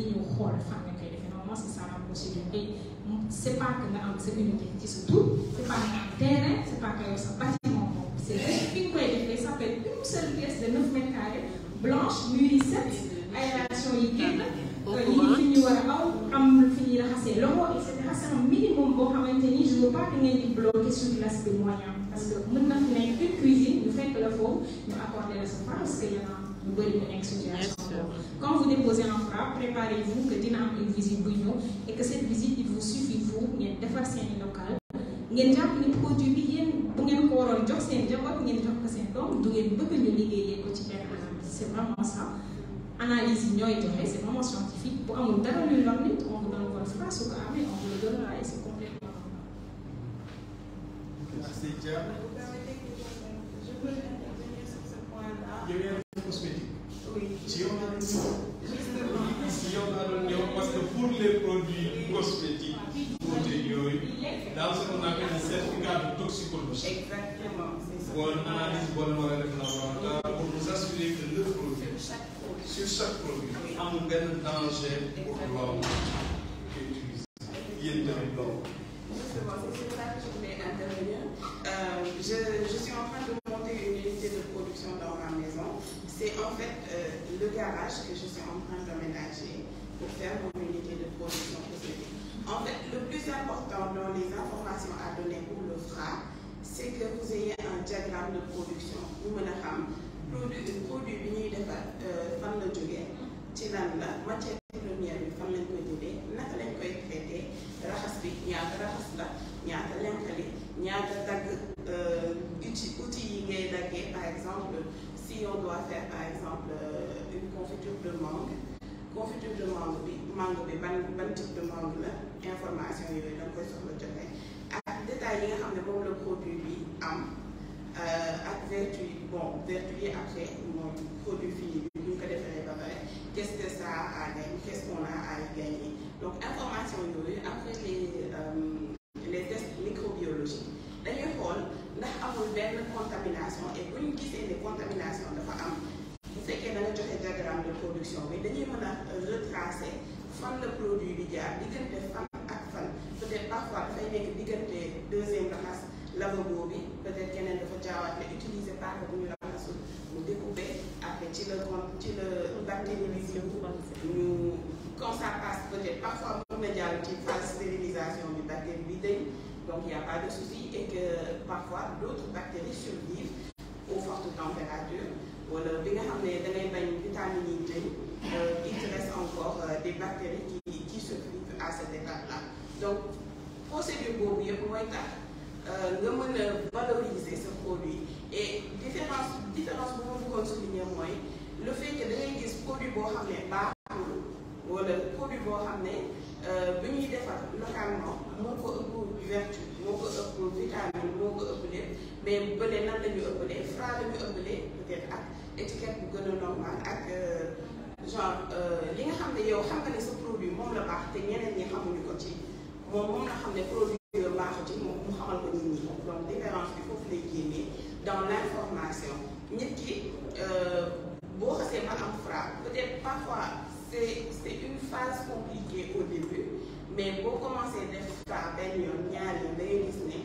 ñëw xool fan nga koy defee normalement c'est ça la procédure et c'est pas que nga am sa unité ci sa tur c'est pas nga am terrain c'est pas que yow sa bâtiment moom c'est juste fi nga koy defee ça peut être une seule pièce de 9 mètres carrés blanche murs yi set aération yi génn yi fi ñu war a aw am fi ñuy raxasee loxo et cetera c'est un minimum boo xamante ni je veux pas que ngeen di bloquer sur l'aspect moyen parce que mën na fi nekk une cuisine ñu fekk la foofu ñu accorder la sa part parce que y en a ñu bëri ñu nekk situation boobu. Quand vous déposez un FRA, préparez-vous que dina am une visite buy ñëw et que cette visite il vous suffit vous ngeen defar seen local ngeen jàpp ni produit bi yéen bu ngeen ko waroon jox seen njaboot ngeen jox ko seen doom du ngeen bëgg ñu liggéeyee ko ci benn anam c'est vraiment ça. Analyse yi ñooy joxe c'est vraiment scientifique bu amul dara luy lor nit on vous donne votre FRA su ko amee on vous le donnera et c'est complètement normal. Merci Dia. Je peux intervenir sur ce point-là. yow yaa ngi cosmétique. Oui. Si yow naa doon ñëw. Justement. Si yow naa doon ñëw parce que pour les produits cosmétiques. produits yooyu. dans ce qu'on appelle un certificat de toxicologie. Exactement, c'est ça. Bon analyse boo leen war a def laboratoire pour nous assurer que le produit. Sur chaque produit. amul benn danger pour l'homme qui utilise. yéen tamit loolu. Justement, c'est sur ça que je voulais intervenir. Je suis en train de monter une unité de production dans ma maison. C'est en fait le garage que je suis en train d'aménager pour faire mon unité de production cosmétique. En fait, le plus important dans les informations à donner pour le FRA, c'est que vous ayez un diagramme de production. Vous me le produit bi ñuy defar fan la jógee ci lan la matière première bi fan lañ koy jëlee naka lañ koy traité raxas bi ñaata raxas la ñaata lenkali ñaata dagg outils yi ngay daggee par exemple si on doit faire par exemple une confiture de mangue bi ban type de mangue la information yooyu da nga koy soxla joxe ak détails yi nga xam ne moom la produit bi am ak vertu yi après moom produit fini bi bu ñu ko defaree ba pare qu'est-ce que ça a à gagner qu'est-ce qu'on a à y gagner donc information yooyu après les tests microbiologiques dañuy xool ndax amul benn contamination et bu ñu gisee ne contamination dafa am bu fekkee da nga joxe diagramme de production bi dañuy mën a retracer fan la produit bi jaar diggante fan ak fan peut-être parfois dafay nekk diggante deuxième raxas lavabo bi peut-être keneen dafa jaawaat mais utiliser paaka bu ñu raxasul mu découper après ci la bactérie bi ñu quand ça passe peut-être parfois mën na jàll ci phase stérilisation bi bactérie bi dañ donc il y a pas de souci et que parfois d'autres bactéries survivent aux fortes températures wala bi nga xam ne da ngay bañ vitamines yi dañ il te reste encore des bactéries qui survivent à cette étape-là donc procédure boobu yëpp mooy tax nga mën a valoriser ce produit et différence bu ma bëggoon souligner mooy le fait que da ngay gis produit boo xam ne baaxul wala produit boo xam ne bi ñuy defar localement moo ko ëpp vertu moo ko ëpp vitamine moo ko ëpp lépp mais bële nan la ñu ëppalee FRA la ñu ëppalee peut-être ak étiquette bu gën a normal ak genre li nga xam ne yow xam nga ne sa produit moom la baax te ñeneen ñi xamuñu ko ci moom la xam ne produit yooyu baaxu ci moom mu xamal ko nit ñi donc différence bi foofu lay génnee dans l'information nit ki boo xasee ba am FRA peut-être parfois c'est une phase compliquée au début mais boo commencé def FRA benn yoon ñaari yoon da ngay gis ne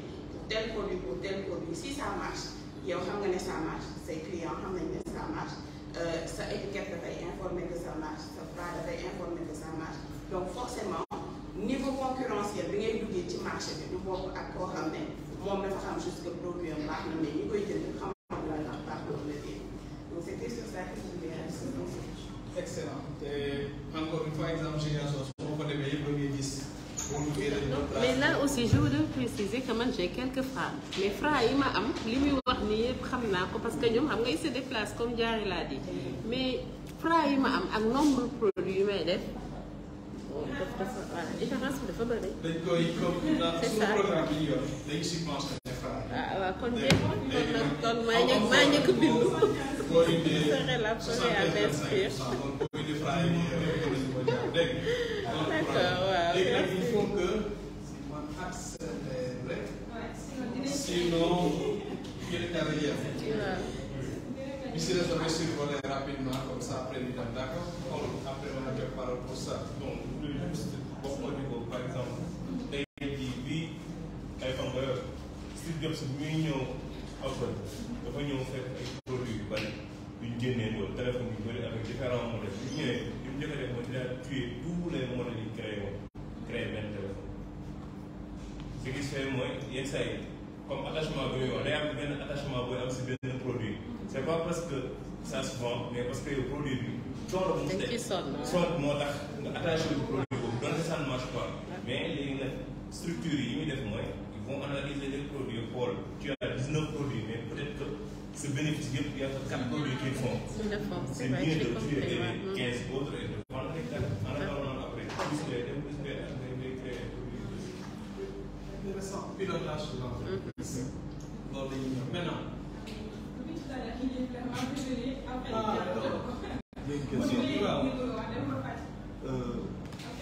pour tel produit si ça marche yow xam nga ne ça marche say clients xam nañ ne ça marche sa étiquette dafay informer que ça marche sa FRA dafay informer que ça marche donc forcément niveau concurrentiel bi ngay duggee ci marché bi du bokk ak koo xam ne moom dafa xam juste que produit am baax na mais ñi koy jënd xam la ndax baax na wala déet donc c'était sur ça que je voulais insister. Excellent. Et encore une fois exemple Ziguinchor su ma ko demee yëpp da ngay gis. mais là aussi je voudrais préciser que man j'ai quelques FRA mais FRA yi ma am li muy wax nii yëpp xam naa ko parce que ñoom xam nga ils se déplacent comme Diarry l'a dit mais FRA yi ma am ak nombre de produits yu may def dafa voilà différence bi dafa bëri. dañ koy comme dans suñu programme bi ñu yor dañu subventionné FRA yi. waaw kon kon maa njëkk bindu. boo indee serait la première à m'inscrire. donc boo indee FRA yi ko jaar dégg nga. D'accord waaw léegi nag il faut que man accéléré sinon yéen carrière. bi si des damay survoler rapidement comme ça après ñu dem d'accord après on a rapport à ça. Donc, je voulais juste wax au niveau par exemple tey jii bii iPhone ba yor Steve Jobs bu muy ñëw Apple dafa ñëw fekk ay produits yu bari yu ñu génnee woon téléphone yu bëri avec différents modèles yu ñëwee li mu njëkk a def mooy dina tuer tous les modèles yi créé woon créé benn téléphone. Ce qui se fait mooy yenn saa yi comme attachement bi ñuy wax day am benn attachement booy am si benn produit c' est pas parce que ça se vend mais parce que yow produit bi coono bu mu teg sonn moo tax nga attaché wu produit boobu donc ça ne marche pas mais léegi nag structure yi muy def mooy ils vont analyser les produits xool tu as 19 produits mais peut-être que ce bénéfice yëpp y a que 4 produits qui font c'est mieux de tuer les 15 autres et de vendre les 4 en attendant après plus les dem plus les créer intéressant pilotage de l'entreprise loolu la ñuy ñëw maintenant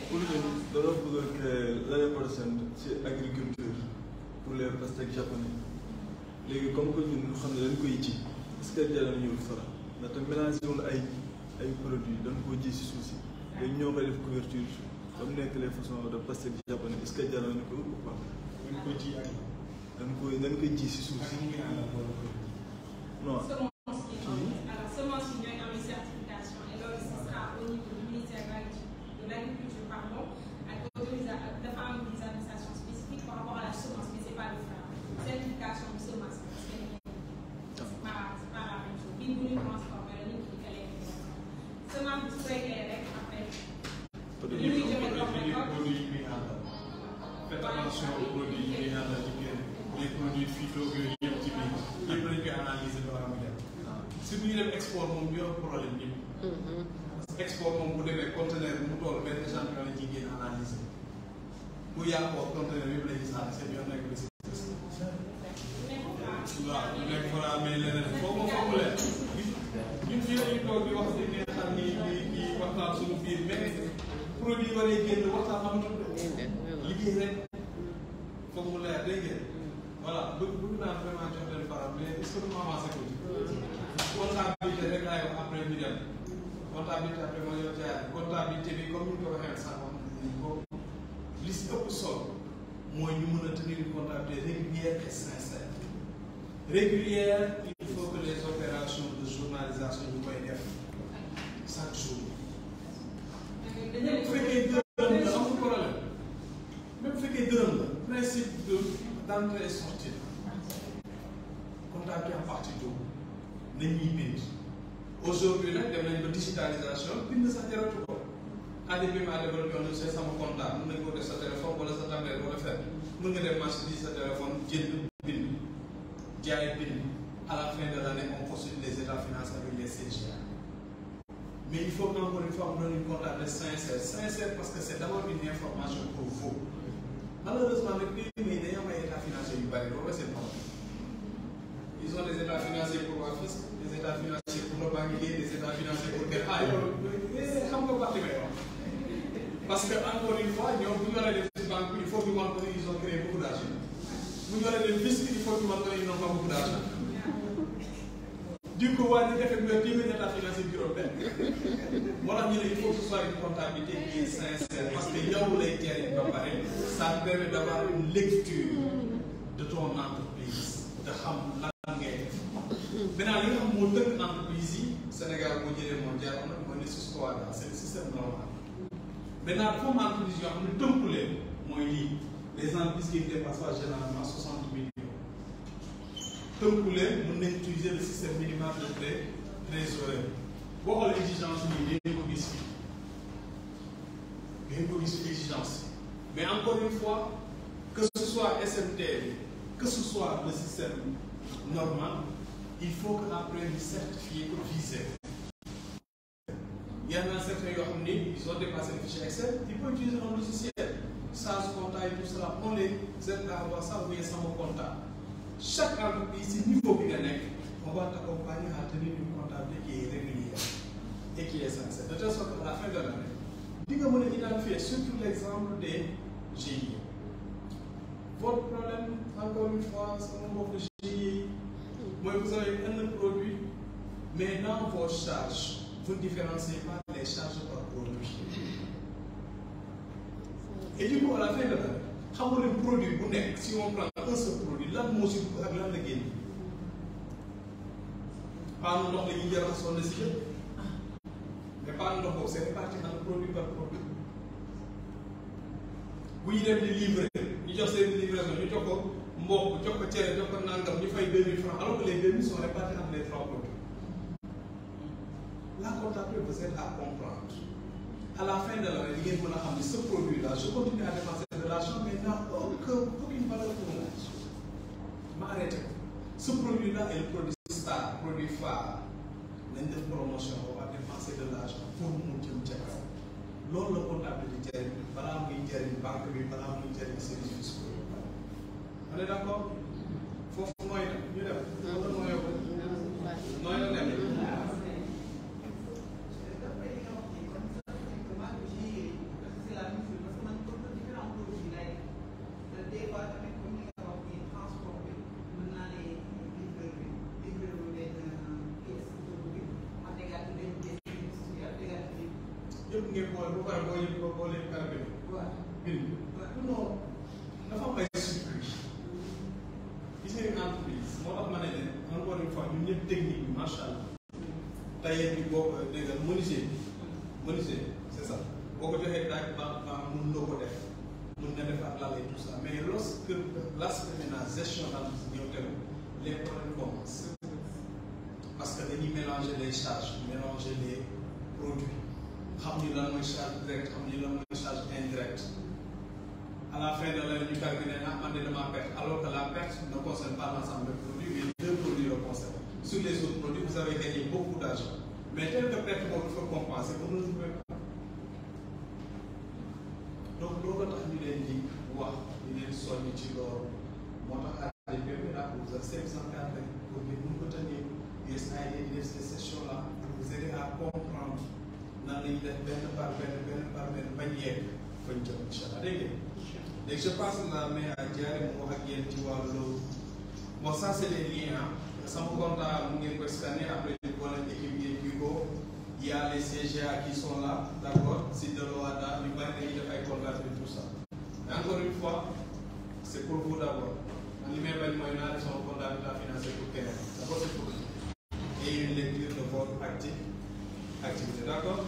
pour ñun dañoo bëgg a créer l'année prochaine ci agriculture pour les pastèques japonais léegi comme que ñun ñu xam ne dañ koy ji est-ce que jar nañu fara ndaxte mélangé wul ay produits dañ koo ji si suuf si léegi ñoo koy def couverture comme nekk les façons de pastèques japonais est-ce que jar nañu ko ou pas. dañ ko ji ak dañ koy ji si suuf si. non. Alors semence yi ñooy am certification et loolu ce sera au niveau du ministère de l'agriculture pardon ak autorisation dafa am des administrations spécifiques par rapport à la semence mais c'est pas le cas certification de semence parce que c'est pas la même chose bii bu ñu transformé la nit ki semence bi su fekkee rek après. li muy joxe produits yi muy àndal. faites attention aux produits yi muy àndal ci biir les produits phyto yooyu yëpp ci biir yëpp lañ koy analyser balaa muy dem. si bu ñu dem export moom ñu am problème ñëpp. parce que export moom bu demee conteneur bi mu toll benn échantillon la ciy génn analyser bu yàqoo conteneur yëpp la ñuy sànni seen yoon nekk bi si. waaw ñu nekk voilà mais leneen foofu foofu leen ñun fii la ñuy toog di wax di neexal di waxtaan suñu biir mais produit waree génn waxtaan amatul liggéey rek foog mu leer dégg ngeen voilà bëgg naa vraiment jox leen faram mais est-ce que du ma avancé ko comptabilité rek laay wax après ñu dem comptabilité après ma yor jaay comptabilité bi comme ni ñu ko waxee sax wax nañ ko li si ëpp solo mooy ñu mën a tenir une comptabilité régulière et sincère régulière il faut que les opérations de journalisation ñu koy def chaque jour même bu fekkee dërëm la amul problème même bu fekkee dërëm la principe de d'entrée et sortie comptabilité en partie d'eau nañ ñuy bind aujourd'hui nag dem nañ ba digitalisation bind sax jaratu ko ADP maa développé woon c'est sama comptable mën nañ ko def sa téléphone wala sa tablette wala fenn mën nga dem marché bi sa téléphone jënd bind jaay bind à la fin de l'année on consulte les états financiers avec les CGA mais il faut encore une fois mu doon une comptabilité sincère parce que c'est d'abord une information pour vous malheureusement nag PME yi dañoo am ay états financiers yu bari loolu c'est problème ils ont des états financiers pour waa fisc des états financiers pour le banquier des états financiers pour quel xam nga parti may wax parce que encore une fois ñoom bu ñu waree def ci banque bi il faut que ñu wan ko ils ont créé beaucoup d'argent bu ñu waree def fisc il faut que ñu wan ko ils n'ont pas beaucoup d'argent du coup waa ñu defee nga téeméer état financier juróom benn moo tax ñu ne il faut que ce soit une comptabilité qui est sincère parce que yow lay jëriñ ba pare ça permet d'avoir une lecture de ton entreprise de xam lan ngay def maintenant li nga xam moo tënk entreprise yi Sénégal boo jëlee mondial am na mooy ne SUSCOADA c'est le système normal maintenant dafa am entreprise yoo xam ne tënku leen mooy lii les entreprises qui dépassent pas généralement 60 millions tënku leen mën nañ utiliser le système minimal de trésorerie boo xoolee exigence yi dañ ko gis fii dañ ko gis exigence mais encore une fois que ce soit SMT que ce soit le système normal il faut que après ñu certifier ko viser il y en a certains yoo xam ni ils ont dépassé le fichier Excel il faut utiliser un logiciel SAS compta et tout cela on les aide à avoir ça ou bien sama compta chaque entreprise si niveau bi nga nekk on va t'accompagner à tenir une comptabilité qui est régulière et qui est sincère de telle sorte qu'à la fin de l'année di nga mën a identifier surtout l'exemple des GIE votre problème encore une fois sama mbokk GIE mooy vous avez un produit mais dans vos charges vous ne différenciez pas les charges par produit et du coup à la fin de l'année xam nga ne produit bu nekk si on prend un seul produit lan moo si dugg ak lan la génn paanu ndox la ñuy jël raxasoon na si yëpp mais paanu ndox boobu c'est réparti entre produit par produit bu ñu dem di livrer ñu jox seen livraison ñu jox ko mboq jox ko cere jox ko nangam ñu fay 2000 francs alors que les 2000 sont répartis entre les 3 produits. La comptabilité vous aide à comprendre. À la fin de l'année, vous allez voir ce produit-là, je continue à dépenser de l'argent, mais n'a aucune valeur pour moi. M'arrêtez. Ce produit-là est le produit star, produit phare. Nous avons une promotion, on va dépenser de l'argent pour nous dire. Lors de la comptabilité, voilà, nous avons une banque, voilà, nous avons une service fiscal. On est d'accord? Il faut que nous technique, machallah. Tailleur du bois, menuisier, c'est ça. Beaucoup de hectares, mon logo def, mon et tout ça. Mais lorsque l'aspect de la gestion les problèmes commencent. Parce que nous mélanger les charges, mélanger les produits. Nous avons une charge directe, nous avons une charge indirecte. À la fin de l'année, nous calculons de ma perte, alors que la perte ne concerne pas l'ensemble des produits, mais les deux produits le concernent. Sur les autres produits, vous avez gagné beaucoup d'argent. Mais tel que perte, il faut compenser, vous ne trouvez pas. Donc, l'autre temps, il est dit, il est soigné sur l'or. Moi, je vais vous accepter pour que vous continuez ces sessions-là, pour vous aider à comprendre dans les par panier. Donc, je passe la main à Diarry pour tu vois l'eau. Bon, ça, c'est les liens. Sans compte à mon scanner après l'équipe Hugo, il y a les CGA qui sont là, d'accord? C'est de l'OADA, du bain de contact et tout ça. Et encore une fois, c'est pour vous d'abord. On y met pas de moyens de son comptable financier pour Kenya. D'abord, c'est pour vous. Et une lecture de votre activité, d'accord?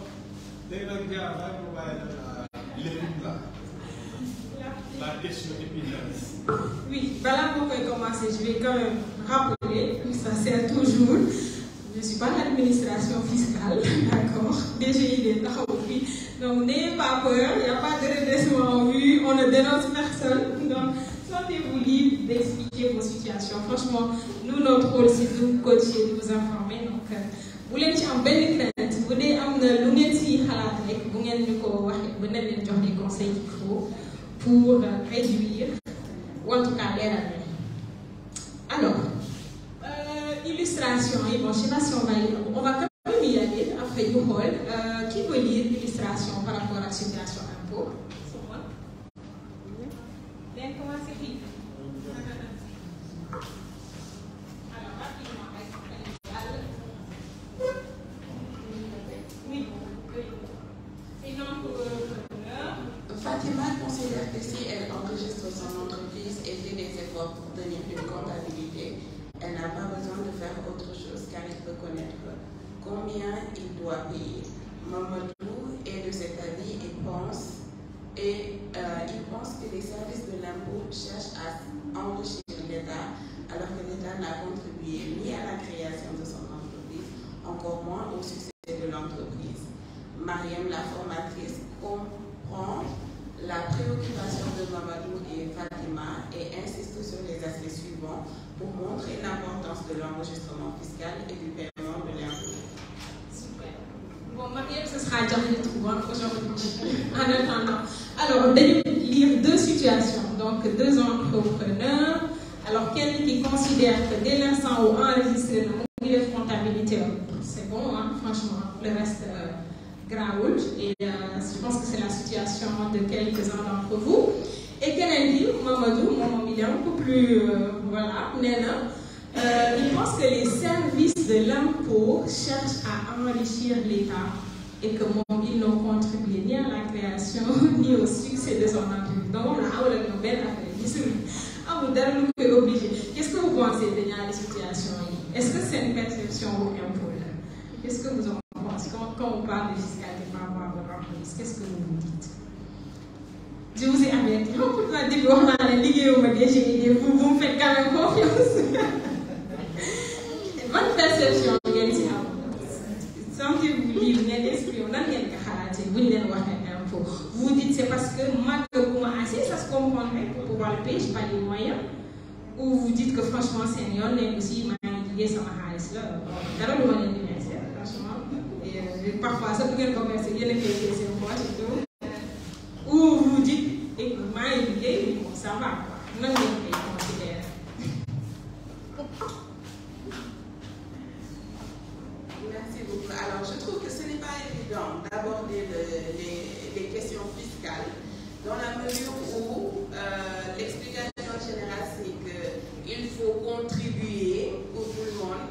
Dès que vous avez la question épineuse. Oui, voilà pourquoi commencer. Je vais quand même rappeler, ça sert toujours. Je ne suis pas l'administration fiscale, d'accord? DGID, donc n'ayez pas peur, il n'y a pas de redressement en vue, on ne dénonce personne. Donc, sentez-vous libre d'expliquer vos situations. Franchement, nous, notre rôle, c'est de vous coacher, de vous informer. Donc, vous voulez en belle crainte, vous voulez amener des conseils qu'il faut pour réduire ou en tout cas les ramener. Alors, illustration, et bon, je ne sais pas si on va quand même y aller après du rôle. Qui veut lire l'illustration par rapport à la situation impôt? C'est moi. Bien, comment c'est écrit? Alors, rapidement, oui. Fatima considère que si elle enregistre son entreprise et fait des efforts pour tenir une comptabilité, elle n'a pas besoin de faire autre chose car elle peut connaître combien il doit payer. Mamadou est de cet avis et pense que les services de l'impôt cherchent à enrichir l'État alors que l'État n'a contribué ni à la création de son entreprise, encore moins au succès de l'entreprise. Mariam, la formatrice, comprend la préoccupation de Mamadou et Fatima et insiste sur les aspects suivants pour montrer l'importance de l'enregistrement fiscal et du paiement de l'impôt. Super. Bon, Mariam, ce sera déjà le trouvant aujourd'hui. En attendant, alors, on va lire deux situations. Donc, deux entrepreneurs. Alors, quelqu'un qui considère que dès l'instant où enregistrer le mobile de comptabilité, c'est bon, hein, franchement, le reste. Graoul, et je pense que c'est la situation de quelques-uns d'entre vous. Et Kennedy, Mamadou, il est un peu plus, voilà, Nena, il pense que les services de l'impôt cherchent à enrichir l'État et que ils n'ont contribué ni à la création ni au succès de son entreprise. Donc, on a une belle affaire. Obligé. Qu'est-ce que vous pensez de la situation? Est-ce que c'est une perception ou un problème? Qu'est-ce que vous en pensez quand on parle de fiscalité par rapport à votre entreprise? Qu'est-ce que vous dites? Je vous ai averti. Pour la dire, on a la ligue au DG, vous me faites quand même confiance. Votre perception, sentez-vous libre, l'esprit, on a rien qu'à halater, vous n'êtes pas un peu. Vous dites c'est parce que moi, assez, ça se comprendrait pour pouvoir le payer, je n'ai pas les moyens. Ou vous dites que franchement, c'est un et aussi, il ça m'a haïs là. Alors, le moyen de franchement. Et parfois, ça peut être comme ça, il y a des questions, ou vous dites, écoute, ça va, quoi. Non, mais considère. Merci beaucoup. Alors, je trouve que ce n'est pas évident d'aborder les questions fiscales dans la mesure où l'explication générale, c'est qu'il faut contribuer pour tout le monde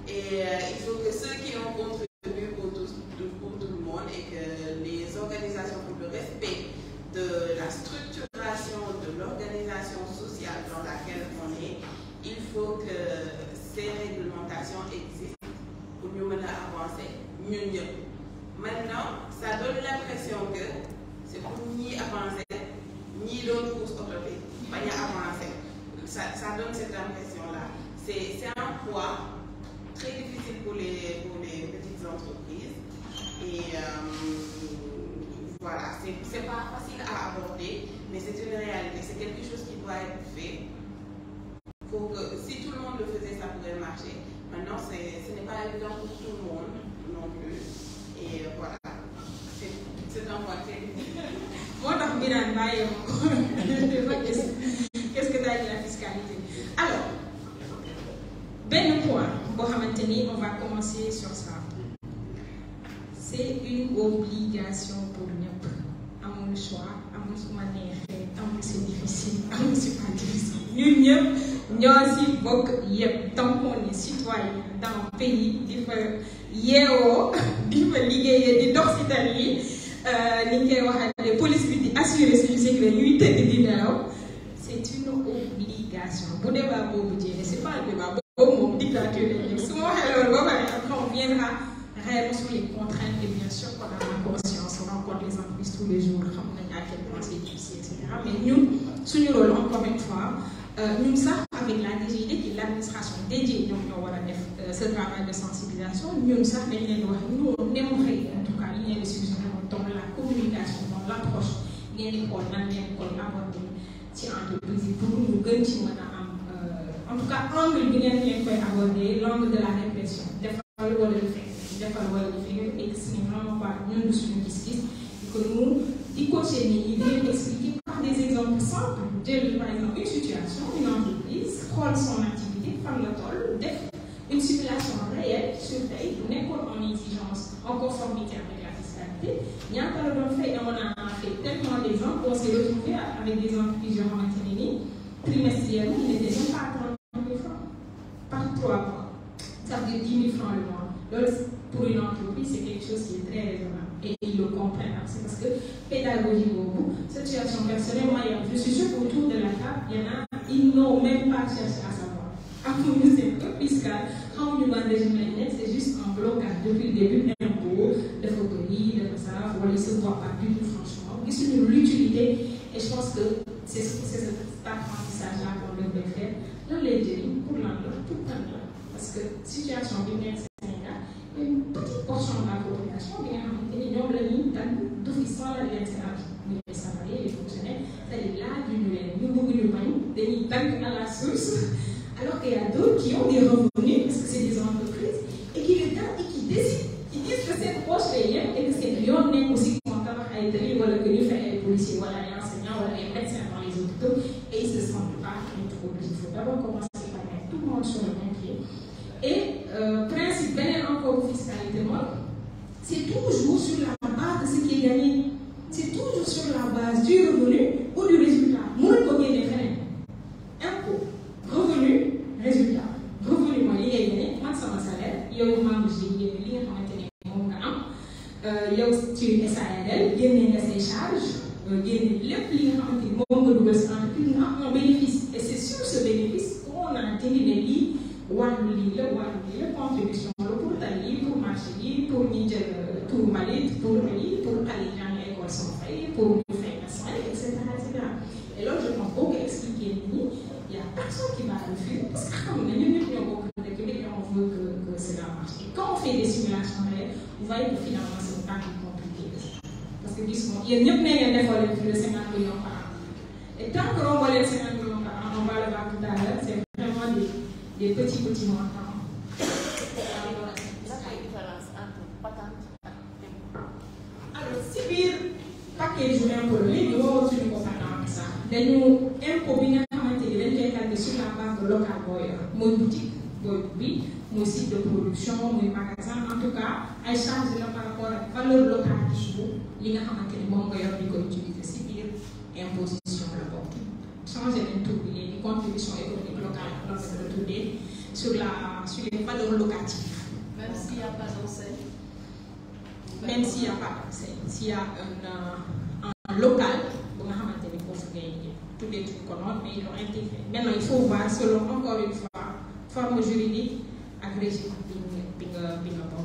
et il faut que ceux qui ont contribué pour tout le monde et que les organisations pour le respect de la structuration de l'organisation sociale dans laquelle on est, il faut que ces réglementations existent pour nous mener à avancer mieux. Maintenant, ça donne l'impression que c'est pour ni avancer, ni d'autres courses autopiques, pas y avancer. Ça donne cette impression-là. C'est un poids très difficile pour les petites entreprises. Et voilà, c'est pas facile à aborder, mais c'est une réalité. C'est quelque chose qui doit être fait. Pour que, si tout le monde le faisait, ça pourrait marcher. Maintenant, ce n'est pas évident pour tout le monde non plus. Et voilà, c'est un point très difficile. Moi, dans Miran, qu'est-ce que tu as dit la fiscalité? Alors, ben point, on va commencer sur ça. C'est une obligation pour nous. À mon choix, à mon manière, c'est difficile, c'est pas difficile. Nous aussi, tant qu'on est citoyen dans le pays, il faut liguer des doxitalies. Les polices assurer ce sécurité, c'est une obligation. Vous devez vous dire, c'est pas un débat, bon, dictature. On viendra réellement sur les contraintes et bien sûr qu'on a la conscience, on rencontre les entreprises tous les jours, on a à quel point c'est difficile, etc. Mais nous, sur nous rôle, encore une fois, nous ça avec la DGID qui est l'administration dédiée, nous avons ce travail de sensibilisation, nous ça, nous on aimerait en tout cas, il y a des sujets dans la communication, dans l'approche, il y a l'école, aborder ci entreprise pour nous gagner en tout cas angle bi ngeen koy aborder l'angle de la répression defal wala lu fekk et ce n'est vraiment pas ñun suñu gis-gis que nous di coacher nit ñi di leen expliquer par des exemples simples jël par exemple une situation une entreprise xool son activité fan la toll def une simulation réelle sur tey bu nekkoon en exigence en conformité avec la fiscalité ñaata la doon fay on a fait tellement d'exemples on s'est retrouvé avec des entreprises yoo xamante ne nii trimestriellement il n'était même pas à 30 000 francs par 3 mois ça veut dire 10 000 francs le mois. Donc, pour une entreprise, c'est quelque chose qui est très raisonnable. Et ils le comprennent. C'est parce que pédagogie beaucoup, situation personnelle, moi, je suis sûre qu'autour de la table, il y en a, ils n'ont même pas cherché à savoir. Pour nous, c'est peu fiscal. Quand on nous demande des net, c'est juste un blocage depuis le début, impôts, de photonie, de ça, on ne se voit pas du tout, franchement. Ils sont l'utilité, et je pense que c'est cet apprentissage-là qu'on devrait faire. Dans les dérives, pour l'anglais, tout le temps. Parce que situation bien Sénégal, il y a une petite portion de la population qui est d'office sans la les salariés, les fonctionnaires, c'est-à-dire là, nous à la source, alors qu'il y a d'autres qui ont des revenus, parce que c'est des entreprises, et qui regardent et qui décident, qui disent que c'est proche et que c'est Lyon, même aussi qu'on a été voilà, que nous faisons les policiers, voilà, les enseignants, voilà, les médecins dans les hôpitaux, et ils ne se sentent pas obligés. Il faut d'abord commencer par mettre tout le monde sur le même pied. Et principe bénin encore fiscalité, c'est toujours sur la base de ce qui est gagné. C'est toujours sur la base du revenu ou du résultat. Moi, combien de frais? Impôt, revenu, résultat. Revenu, moi, il y a gagné, moi, ça m'a salaire, il y a eu un membre, j'ai gagné, charge génne lépp li nga xamante ni moom nga dugal si entreprise nga am un bénéfice et c'est sur ce bénéfice qu'on a tenu ne lii wàllu lii la contribution la pour tali yi pour marché yi pour ñi jël pour mbalit pour lii pour xale yi jàng école sama fay pour ñu fay médecin et cetera et cetera et loolu je pense boo ko expliquer nit ñi y a personne qui va le faire parce que xam nga ñun ñëpp ñoo bokk dëkk bi et on veut que cela marche et quand on fait des simulations réelles vous voyez que finalement c'est pas plus compliqué que ça parce que gis moom yéen ñëpp nee ngeen defoo leen plus de 50 millions par an et tant que romboo leen 50 millions par an on va le voir tout à l'heure c'est vraiment des petits montants. Alors si biir package yu impôt léegi woowatuñu ko patente sax dañu impôt bi nga xamante ni dañ koy calculer sur la base de local boo yor mooy boutique booy bi mooy site de production mooy magasin en tout cas ay charges la par rapport ak valeur locative li nga xamante ni moom nga yor di ko utiliser si biir imposition la bokk changer nañ tur bi léegi contribution économique locale la ko tuddee sur les valeurs locatives. Même s'il n'y a pas d'enseigne. Même s'il n'y a pas d'enseigne. S'il y a un local, vous avez tous les trucs qu'on mais ils l'ont intégré. Maintenant, il faut voir, selon encore une fois, forme juridique, agrégée, vous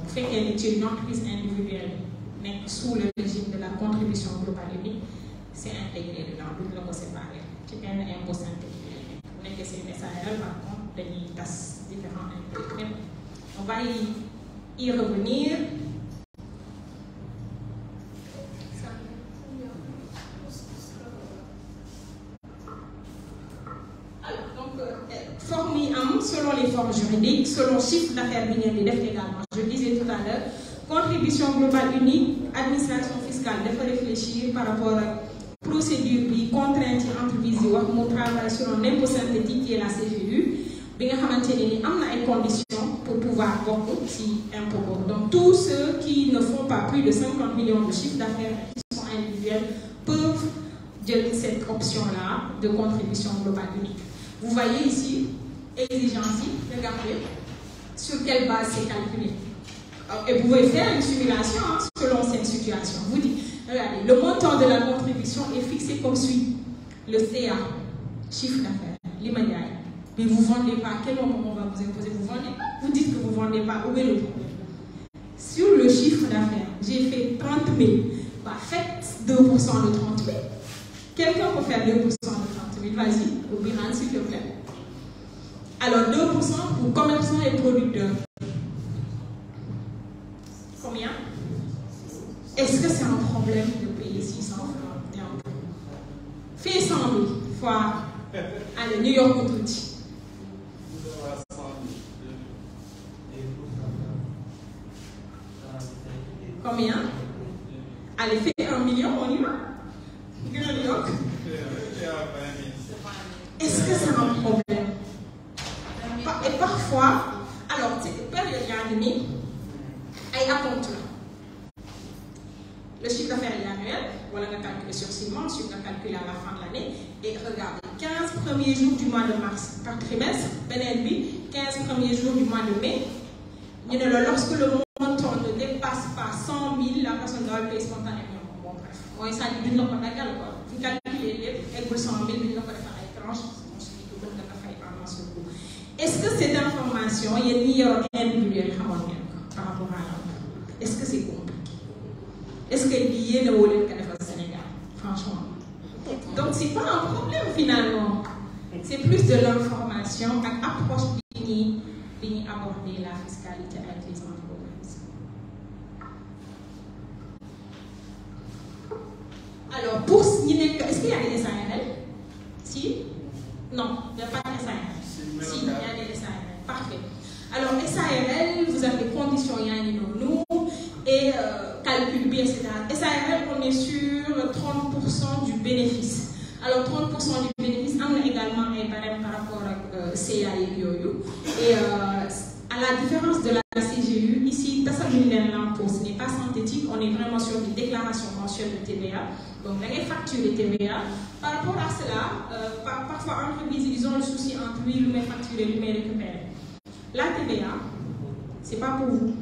faites qu'elle est une entreprise individuelle, mais sous le régime de la contribution globale unique, c'est intégré dedans, vous ne le séparez. C'est un impôt intégré. Vous n'êtes que c'est une SARL, par contre, des tasses différents impôts. On va y revenir. Alors, donc, forme selon les formes juridiques, selon le chiffre d'affaires binaire également. Je disais tout à l'heure, contribution globale unique, administration fiscale, il faut réfléchir par rapport à procédure, contrainte, entreprise, on travaille sur un impôt synthétique qui est la CGU. Il y a des conditions pour pouvoir beaucoup si impôt. Donc tous ceux qui ne font pas plus de 50 millions de chiffre d'affaires qui sont individuels peuvent gérer cette option-là de contribution globale unique. Vous voyez ici, exigence, regardez sur quelle base c'est calculé. Et vous pouvez faire une simulation selon cette situation. Vous dites, regardez, le montant de la contribution est fixé comme suit. Le CA, chiffre d'affaires, l'immédiat. Mais vous ne vendez pas, à quel moment on va vous imposer? Vous vendez pas? Vous dites que vous ne vendez pas, où est le problème? Sur le chiffre d'affaires, j'ai fait 30 000. Bah, faites 2% de 30 000. Quelqu'un peut faire 2% de 30 000? Vas-y, au bilan, s'il te plaît. Alors, 2% pour commerçants et producteurs. Combien? Est-ce que c'est un problème de payer 600 francs d'impôt? Fais 100 000 fois. Allez, New York ou tout. Combien? Allez, fais 1 million, on y va. New York. Est-ce que c'est un problème? Et parfois, alors, c'est période d'année, il y a un compte là. Le chiffre d'affaires est annuel, voilà, on a calculé sur 6 mois, ensuite on a calculé à la fin de l'année. Et regardez, 15 premiers jours du mois de mars par trimestre, BNB, 15 premiers jours du mois de mai. Lorsque le montant ne dépasse pas 100 000, la personne doit le payer spontanément. Bon, bref, on ça dit d'une autre manière, vous calculez les 100 000, d'une autre manière, tranche, est-ce que cette information est meilleure individuelle par rapport à l'autre? Est-ce que c'est compliqué? Est-ce qu'elle est liée au Sénégal? Franchement. Donc, ce n'est pas un problème finalement. C'est plus de l'information, une approche qui aborder la fiscalité avec les entreprises. Alors, pour signer, est-ce qu'il y a des SARL? Si? Non, il n'y a pas de SARL. Si, il y a des SARL. Parfait. Alors, SARL, vous avez conditions, il y a nous et calcul B, etc. SARL, on est sur 30% du bénéfice. Alors, 30% du bénéfice, on a également un barème par rapport à CA et YOYO. Et à la différence de la CGU, ici, l'impôt, ce n'est pas synthétique, on est vraiment sur des déclarations mensuelles de TVA. Donc, on a facturé TVA. Par rapport à cela, parfois, entreprises, ils ont le souci entre lui, lui facturer, lui récupérer. La TVA, ce n'est pas pour vous.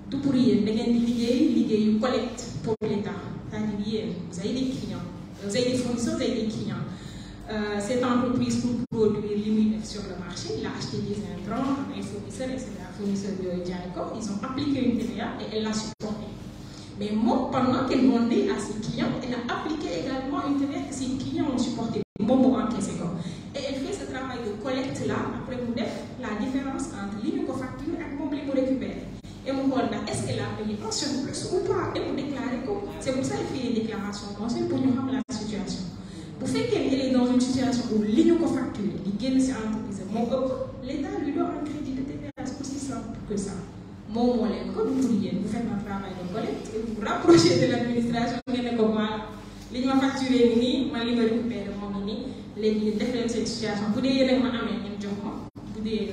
Tout pour y aller, il y a une collecte. pour l'État. C'est-à-dire, vous avez des clients, vous avez des fournisseurs, vous avez des clients. Cette entreprise pour produire l'immunité sur le marché, il a acheté des intrants, un fournisseur, etc. Fournisseur de Diaco, ils ont appliqué une TVA et elle l'a supporté. Mais moi, pendant qu'elle vendait à ses clients, elle a appliqué également une TVA que ses clients ont supporté. Bon, encaissé quoi. Et elle fait ce travail de collecte là, après vous def la différence entre l'immunofacture et mon blé pour récupérer. Et mon rôle là, est-ce qu'elle a payé un surplus ou pas? Et vous déclarez quoi? C'est pour ça qu'elle fait des déclarations mensuelles pour nous rendre la situation. Vous faites qu'elle est dans une situation où l'immunofacture, il gagne ses entreprises, l'État lui donne un crédit de TVA, c'est aussi simple que ça. Mon moyen, comme vous faites un travail de collecte et vous vous rapprochez de l'administration, vous avez comme voilà. Li ma facturé nii man li ma récupéré moom la nii léegi def leen cette situation bu dee yéen a ma amee ngeen jox ma bu dee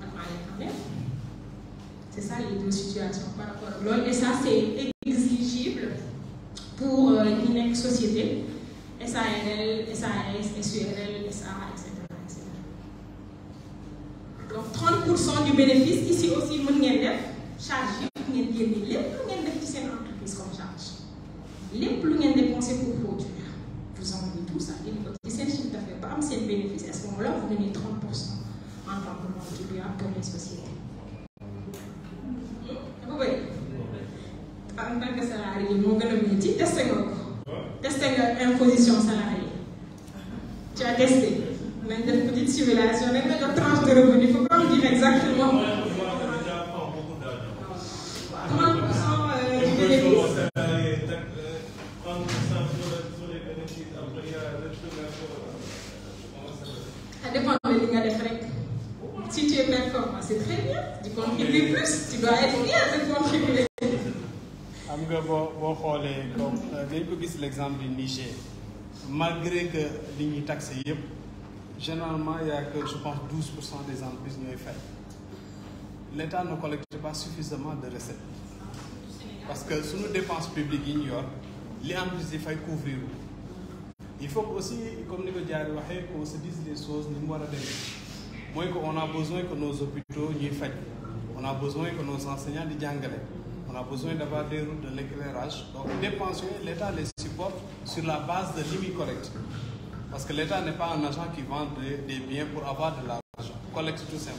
man maa leen amee c'est ça les deux situations par rapport ak loolu et ça c'est exigible pour ñi nekk société SARL, SAS, SURL, SA, etc. Donc 30% du bénéfice ici aussi mën ngeen def charge yëpp ngeen génne lépp lu ngeen def ci seen entreprise comme charge. Les plus rien dépensé pour produire. Vous enlevez tout ça, et c'est un chiffre d'affaires, pas c'est un bénéfice. À ce moment-là, vous donnez 30% en tant que contribuable pour les sociétés. Vous voyez, en tant que salarié, mon gars de métier, testez l'imposition salariée. Tu as testé. On a une petite simulation, on a une tranche de revenus. Il ne faut pas me dire exactement. 30% du bénéfice. Ça dépend de l'ingé de frais. Si tu es performant, c'est très bien. Tu contribues plus, tu dois être fier de contribuer. Am nga boo xoolee comme dañ ko gis l'exemple du Niger malgré que li ñuy taxé yëpp généralement il y a que je pense 12% des entreprises ñooy fay l'État ne collecte pas suffisamment de recettes parce que suñu dépenses publiques yi ñu yor li entreprise yi fay couvrir il faut aussi comme ni ko Diarry waxee qu'on se dise les choses ni mu war a demee mooy que on a besoin que nos hôpitaux ñuy faj on a besoin que nos enseignants di jàngale. On a besoin d'avoir des routes de l'éclairage. Donc, les pensions, l'État les supporte sur la base de limites collecte. Parce que l'État n'est pas un agent qui vend des biens pour avoir de l'argent. Collecte tout simple.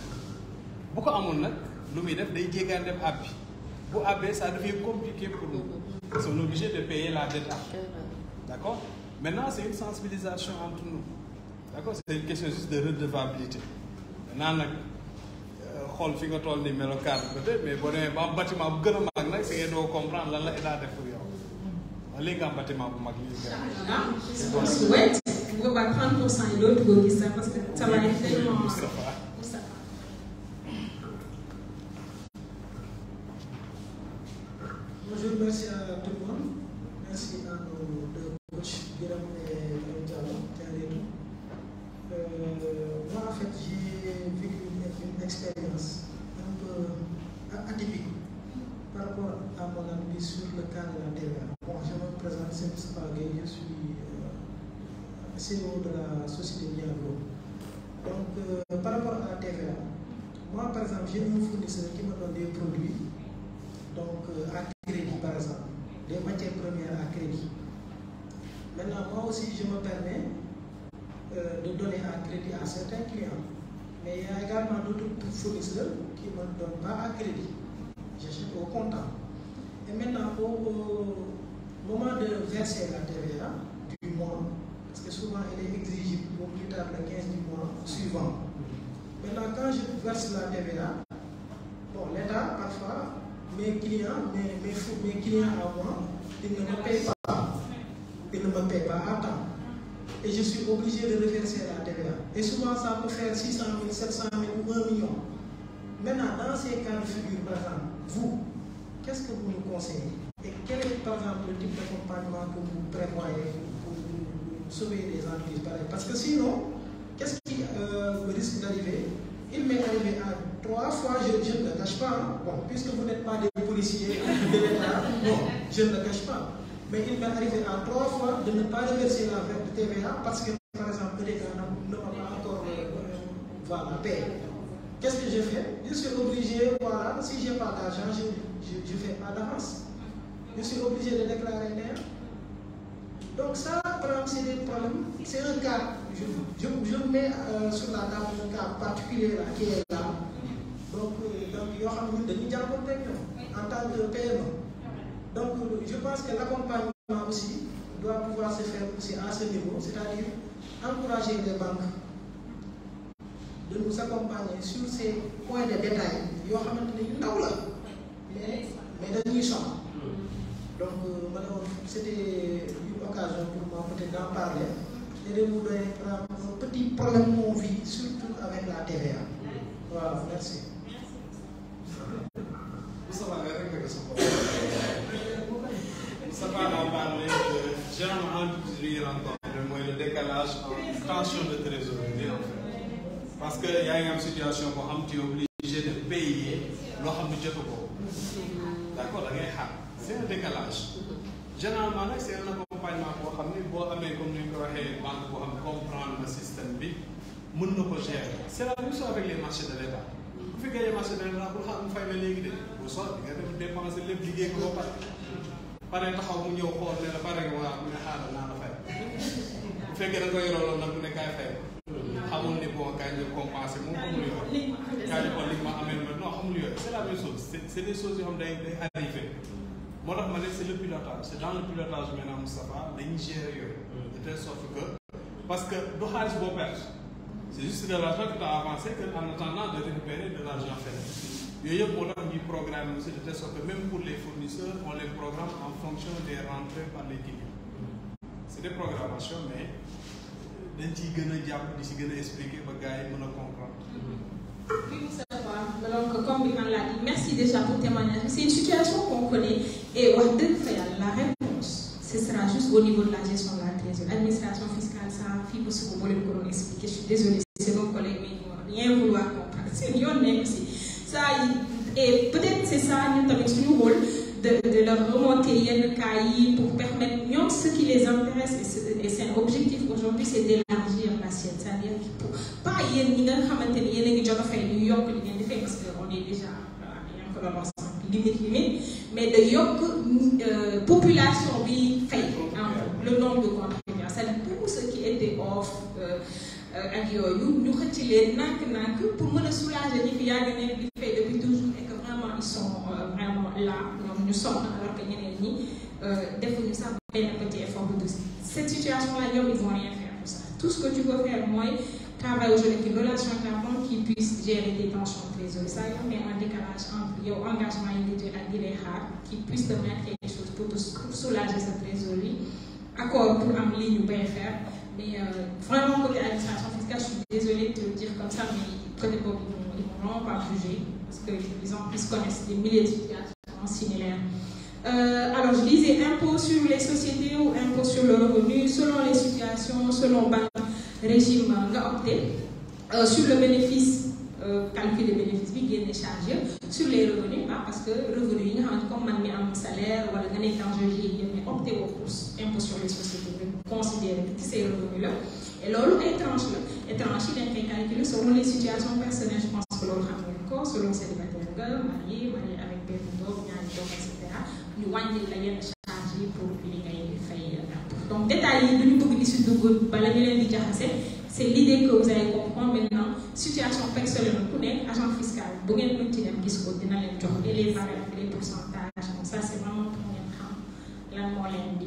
Beaucoup de gens, nous avons des abus. Pour abus, ça devient compliqué pour nous. Ils sont obligés de payer la dette. D'accord? Maintenant, c'est une sensibilisation entre nous. D'accord? C'est une question juste de redevabilité. Maintenant, xool fi nga toll ni melokaan peut-être mais boo demee ba am bâtiment bu gën a mag nag c'est que doo comprendre lan la état def pour yow léegi nga am bâtiment bu mag yi souhaite bu boobaa 30% yi dootu ko gis sax parce que ça va être tellement Bonjour, merci à tout le monde. Merci à nos deux coachs, Biram et Diallo. Moi, en fait, j'ai vécu une expérience un peu atypique par rapport à mon analyse sur le cas de la TVA. Bon, je me présente, c'est Moustapha Gueye, je suis CEO de la société Diagro. Donc, par rapport à la TVA, moi, par exemple, j'ai un fournisseur qui me donne des produits, donc à crédit, par exemple, des matières premières à crédit. Maintenant, moi aussi, je me permets de donner à crédit à certains clients. Mais il y a également d'autres fournisseurs qui ne me donnent pas à crédit. J'achète au comptant. Et maintenant, au moment de verser la TVA du mois, parce que souvent elle est exigible au plus tard le 15 du mois suivant. Maintenant, quand je verse la TVA, bon, l'État, parfois, mes clients à moi, ils ne me payent pas. Ils ne me payent pas à temps. Et je suis obligé de reverser la TVA. Et souvent, ça peut faire 600 000, 700 000 ou 1 million. Maintenant, dans ces cas de figure, par exemple, vous, qu'est-ce que vous nous conseillez? Et quel est, par exemple, le type d'accompagnement que vous prévoyez pour sauver les entreprises pareilles? Parce que sinon, qu'est-ce qui risque d'arriver? Il m'est arrivé à 3 fois, je ne le cache pas. Bon, puisque vous n'êtes pas des policiers de l'État, bon, je ne le cache pas. Mais il m'est arrivé à 3 fois de ne pas reverser la TVA parce que, par exemple, l'État ne m'a pas encore payé. Qu'est-ce que je fais? Je suis obligé, voilà, si je n'ai pas d'argent, je ne fais pas d'avance. je suis obligé de déclarer d'ailleurs. Donc ça, par exemple, c'est des problèmes, c'est un cas, je mets sur la table un cas particulier là, qui est là. Donc yoo xam ne dañuy jàppante ak ñoom en tant que PME. Donc je pense que l'accompagnement aussi doit pouvoir se faire aussi à ce niveau, c'est-à-dire encourager les banques de nous accompagner sur ces points de détail yoo xamante ne yu ndaw la mais dañuy soxla. Donc c'était une occasion pour moi peut-être d'en parler et de vous donner un petit problème qu'on vit surtout avec la TVA. Voilà, merci. Ça va en parler de généralement entreprise rencontre mooy le décalage en tension de trésorerie en fait. Parce que y a une situation boo xam tu es obligé de payer loo xam ne jotu ko. D'accord da ngay xaar. C'est un décalage. Généralement nag c'est un accompagnement boo xam ne boo amee comme ni ñu ko waxee banque boo xam comprendre le système bi mën na ko gérer. C'est la même chose avec les marchés de l'État. Bu fi gagné marché de l'État pour xam mu fay la léegi de bu soobee di nga dem dépenser lépp liggéey ko ba pare taxaw mu ñëw xool ne la pare nga waa mu ne xaaral naa la fay. Bu fekkee da nga koy yoroo nag mu ne kaay fay xamul ni bon kaay ñu compenser moom xamul yooyu. kaay ñu xool li ma amee non xamul yooyu c'est la même chose c'est des choses yoo xam day arrivé. moo tax ma ne c'est le pilotage c'est dans le pilotage maintenant Moustapha dañuy gérer yooyu de telle sorte que parce que du xaalis boo perte c'est juste de l'argent que tu as avancé que en attendant de récupérer de l'argent fait yooyu yëpp moo tax ñuy programme aussi de telle sorte que même pour les fournisseurs on les programme en fonction des rentrées par les clients c'est des programmations mais dañ ciy gën a jàpp di si gën a expliquer ba gars yi mën a comprendre. Donc, comme Biman l'a dit, merci déjà pour le témoignage. C'est une situation qu'on connaît et la réponse, ce sera juste au niveau de la gestion de la trésorerie. L'administration fiscale, ça, FIBO, ce que vous voulez nous expliquer. Je suis désolée, c'est mon collègue, mais il ne va rien vouloir comprendre. C'est une aussi. Ça, et peut-être c'est ça, nous avons un rôle de leur remonter le cahier pour permettre, nous, ce qui les intéresse, et c'est un objectif aujourd'hui, c'est d'élargir l'assiette. C'est-à-dire pour pas y parce qu'on est déjà limite, mais de population qui fait le nombre de contribuants. C'est-à-dire tout ce qui était off, nous retirons pour me soulager les filles qui fait depuis toujours et que vraiment ils sont vraiment là, nous sommes alors que nous avons ça un petit effort de cette situation-là, ils ne vont rien faire pour ça. Tout ce que tu veux faire, moi, travailler aujourd'hui avec une relation avec la banque qui puisse gérer des tensions de trésorerie. Ça, il y a un décalage entre l'engagement individuel et les rares qui puisse te mettre quelque chose pour te soulager cette trésorerie. Accord pour amener nous bien faire. Mais vraiment, côté administration fiscale, je suis désolée de te le dire comme ça, mais côté Bob, ils ne vont vraiment pas juger parce qu'ils en plus connaissent des milliers de situations similaires. Alors, je disais impôt sur les sociétés ou impôt sur le revenu, selon les situations, selon le régime opté, sur le bénéfice, calcul des bénéfices, bien chargé, sur les revenus, parce que revenus, comme on met un salaire, ou un étranger, mais opté au cours, impôt sur les sociétés, considérer ces revenus-là. Et là, étrange, il est calculé selon les situations personnelles, je pense que l'on a selon célibataire, marié avec des etc. Nous avons des charges pour les gagner. Donc, détails de nous c'est l'idée que vous allez comprendre maintenant. Situation personnelle, agent fiscal, et les variables, les pourcentages. Donc, ça, c'est vraiment pour nous la moyenne.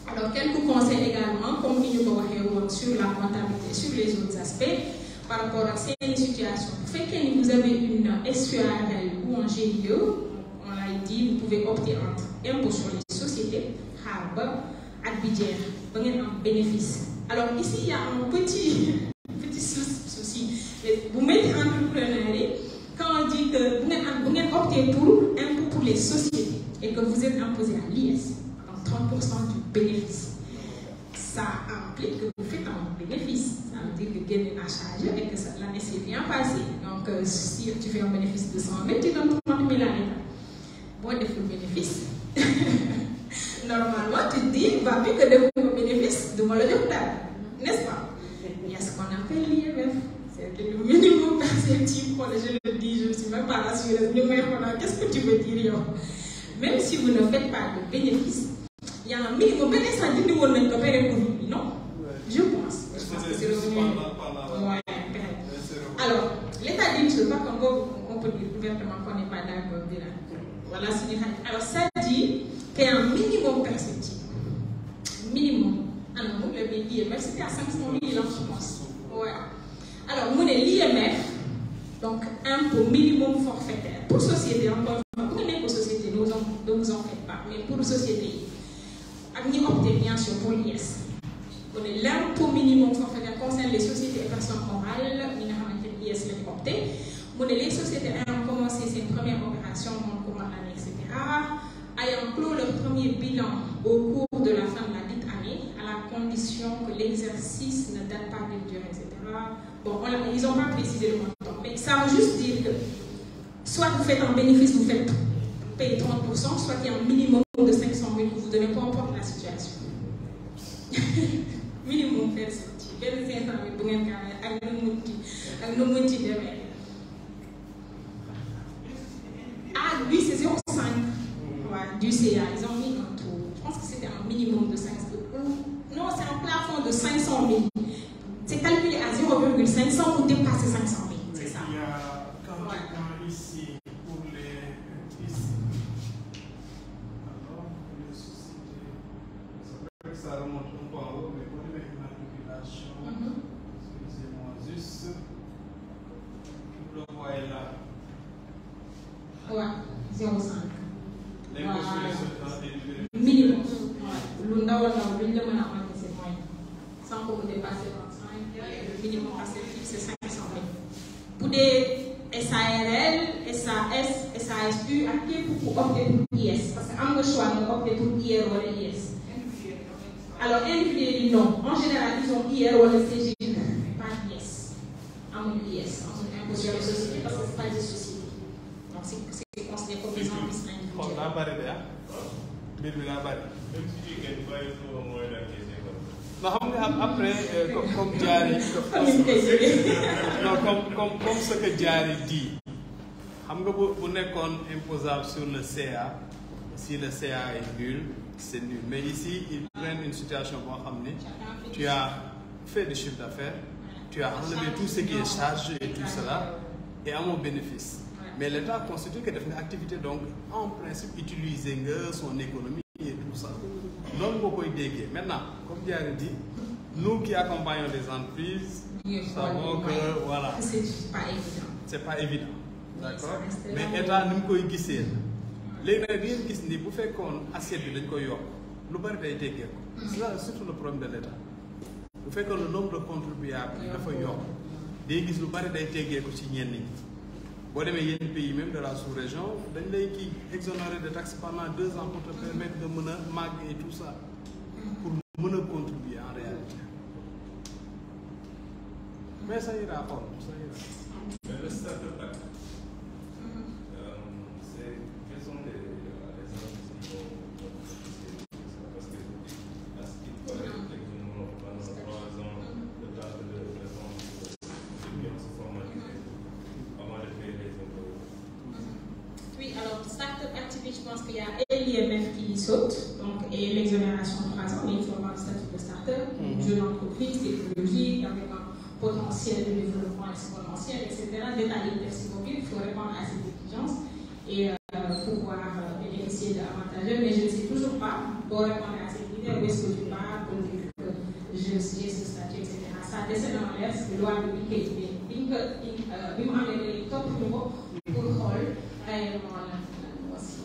Alors, quelques conseils également, comme nous l'avons sur la comptabilité, sur les autres aspects. Par rapport à ces situations. Fait que vous avez une SURL ou un GIE, on l'a dit, vous pouvez opter entre impôt sur les sociétés, HARB, Adbidjer, un bénéfice. Alors ici, il y a un petit souci. Vous mettez entrepreneur, quand on dit que vous optez pour impôt pour les sociétés et que vous êtes imposé à l'IS, donc 30% du bénéfice. Ça implique que vous faites un bénéfice. Ça veut dire que vous gagnez à charge et que l'année s'est bien passée. Donc, si tu fais un bénéfice de 100 000, tu donnes 30 000 à l'État. Bon, il faut le bénéfice. Normalement, tu te dis, va mieux que de faire un bénéfice de mon n'est-ce pas? Il y a ce qu'on appelle l'IMF. C'est le minimum perceptible. Je le dis, je ne suis même pas là assureuse ñu may xoolal qu'est-ce que tu veux dire yow même si vous ne faites pas de bénéfice il y a un minimum benn instant dindi woon nañ ko période Covid bi non je pense que c'est revenu alors l'état d'une chose par contre on peut dire ouvertement qu'on n'est pas d'accord bi la voilà suñu xam alors ça dit qu'il y a un minimum perceptible minimum alors moom la mais l'IMF c'était à 500 000 je pense ouais alors mu ne l'IMF donc impôt minimum forfaitaire pour société encore une fois bu nga nekk société ne vous en faites pas mais pour société yi ak ñi opté bien sûr pour l'IS mu ne l'impôt minimum forfaitaire concerne les sociétés et personnes morales ñi nga xamante ne IS lañu opté mu ne les sociétés ayant commencé seen première opération moom comment l'année etc ayant clos leur premier bilan au cours de la fin de la dite année à la condition que l'exercice ne date pas d'une durée etc. Bon, ils n'ont pas précisé le montant, mais ça veut juste dire que soit vous faites un bénéfice, vous faites payer 30%, soit il y a un minimum de 500 000 que vous donnez, peu importe la situation. Minimum perceptible. 500 000 pour un gars, avec nos multi de mer. Ah, lui, c'est 0,5 du CA. Ils ont mis un taux. Je pense que c'était un minimum de 500 000. Non, c'est un plafond de 500 000. C'est calculé à 0,500 pour dépasser 500 000. C'est ça. Il y a quand même ici pour les alors pour les sociétés, c'est vrai que ça remonte un peu en haut, mais pour les manipulations, excusez-moi juste, vous le voyez là. Ouais, 0,5. L'impôt sur les sociétés minimum. Lu ndaw ndaw luñ la mën a encaisser mooy sans que mu dépasser 25, le minimum perceptible c'est 500 000. Pour des SARL, SAS, SASU, ak képp ku opté pour IS parce que am nga choix nga opté pour IR wala IS. Alors individuels yi non, en général ils ont IR wala CGI, mais pas IS. Amuñu IS, amuñu impôt sur les sociétés parce que c'est pas des sociétés. Donc c'est considéré comme des entreprises individuelles. xool daa bëri de ah mbir bi daa bëri. même si ngeen bàyyi ko mooy d'encaisser quoi. non xam nga après comme Diary non comme ce que Diary dit xam nga bu nekkoon imposable sur le CA si le CA est nul c'est nul mais ici ils prennent une situation boo xam ne tu as fait du chiffre d'affaires tu as enlevé tout ce qui est charge et tout cela et amoo bénéfice mais l'État constitue que def nga activité donc en principe utiliser nga son économie et tout ça loolu nga koy déggee maintenant comme Diary dit nous qui accompagnons des entreprises savons que voilà c'est pas évident d'accord mais état ni mu koy gisee léegi nag ngeen gis ni bu fekkoon assiette bi dañ koy yokk lu bari day teggee ko c'est surtout le problème de l'État bu fekkoon le nombre de contribuables dafa yokk day gis lu bari day teggee ko ci ñenn ñi boo demee yenn pays même de la sous-région dañ lay kii exonéré de taxes pendant 2 ans pour te permettre de mën a màgg et tout ça pour mën a contribuer en réalité mais ça ira xool ça ira. Mais le start-up act, c'est quels sont les exemples qui vont parce que à ce qui paraît techniquement pendant 3 ans le temps de bien se formaliser avant de payer les impôts. Oui, alors start-up activité, je pense qu'il y a l'IMF qui saute, donc, et l'exonération de 3 ans, mais il faut avoir le statut de start-up, une jeune entreprise technologique avec un potentiel de développement exponentiel, etc. Détailler le texte mobile, il faut répondre à ces exigences et pouvoir bénéficier d'avantages. Mais je ne sais toujours pas, pour répondre à ces critères, où est-ce que tu pars pour dire que j'ai ce statut, etc. Ça décède en l'air, c'est la loi de l'IKB. Il m'a amené les top niveaux pour rôle réellement la voici.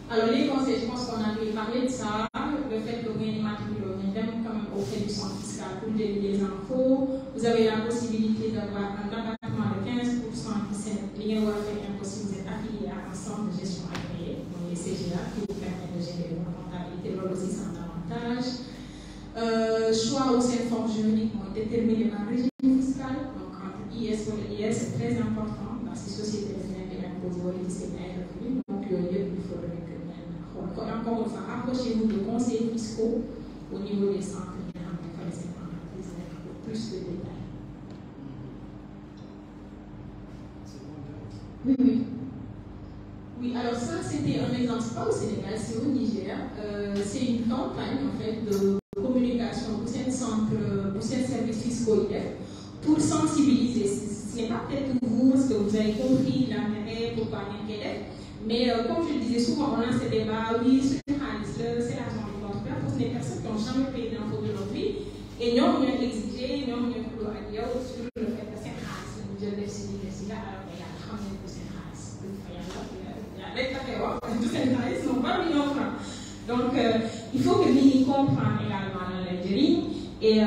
Alors les conseils, je pense qu'on a pu parler de ça, le fait que vous ayez matriculé quand même auprès du centre fiscal pour les infos. Vous avez la possibilité d'avoir un abattement de 15% qui s'est lié au fait impossible, vous êtes affilié à un centre de gestion agréé, donc les CGA, qui vous permet de gérer votre comptabilité, là aussi c'est un avantage. Choix aussi une forme juridique ont été déterminés par le régime fiscal, donc entre IS et IS, c'est très important dans ces sociétés de impôts qui s'est bien reconnu, donc il faudrait que encore une fois, rapprochez-vous de conseillers fiscaux au niveau des centres de entreprises avec plus de détails. Oui, oui. citer un exemple, c'est pas au Sénégal, c'est au Niger. C'est une campagne en fait de communication pour ces centres, pour ces services fiscaux pour sensibiliser. Ce n'est pas peut-être pour vous, parce que vous avez compris l'intérêt, pourquoi l'intérêt. Mais comme je le disais souvent, on a ces débats, oui, c'est l'argent de votre père pour les personnes qui n'ont jamais payé d'impôts de leur vie. Et nous, on a exigé, nous, on a dit sur le fait que c'est grâce. Nous avons décidé alors qu'il y a 30 000 c'est grâce. Il y a des catégories, tous ces grâces n'ont pas mis en francs. Donc, il faut que nous comprenions également l'Algérie et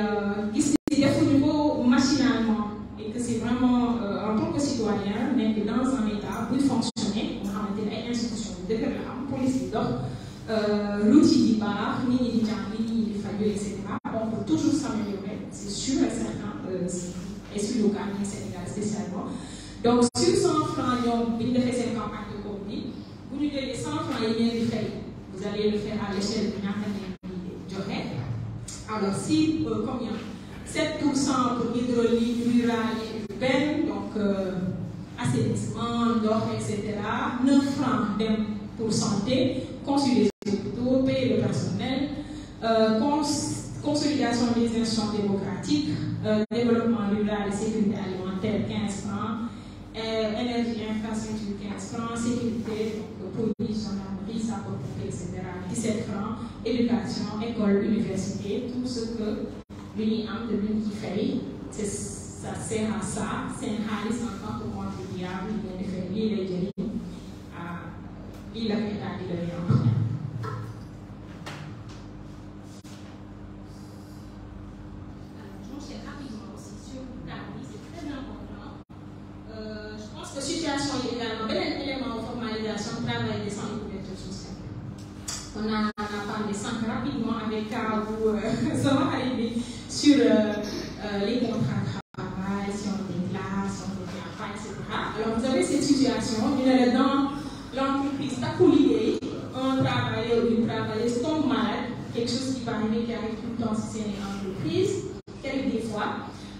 décider de machinalement et que c'est vraiment en tant que citoyen, mais que dans un État, pour fonctionner, on a une institution de police d'ordre, l'outil d'IBAR, ni etc. On peut toujours s'améliorer, c'est sûr et certain, et sur le cas du Sénégal spécialement. Donc, sur 100 francs, vous avez fait cette campagne de Covid, vous lui donnez 100 francs et bien du fait. Vous allez le faire à l'échelle de l'année. Alors, si, combien 7% pour hydraulique, rural et urbaine, donc assainissement, d'or, etc. 9 francs pour santé, consulter les hôpitaux, payer le personnel, consolidation des institutions démocratiques, développement rural et sécurité alimentaire, 15 francs, énergie, infrastructure, 15 francs, sécurité, police, gendarmerie, sapeurs-pompiers, etc., 17 francs, éducation, école, université, tout ce que l'UNIAM de l'UNI fait, ça sert à ça, c'est un xaalis en tant que contribuable, il y a des lii lay jëriñ lii la état di lay am. Je pense que situation est également un élément de formalisation travail des centres de couverture sociale. On a parlé rapidement avec vous, ça va arriver sur les contrats de travail, si on déclare, si on déclare pas, etc. Alors vous avez cette situation, dans l'entreprise, un travailleur ou une travailleuse tombe malade, quelque chose qui va arriver, qui arrive tout le temps si c'est une entreprise, des fois.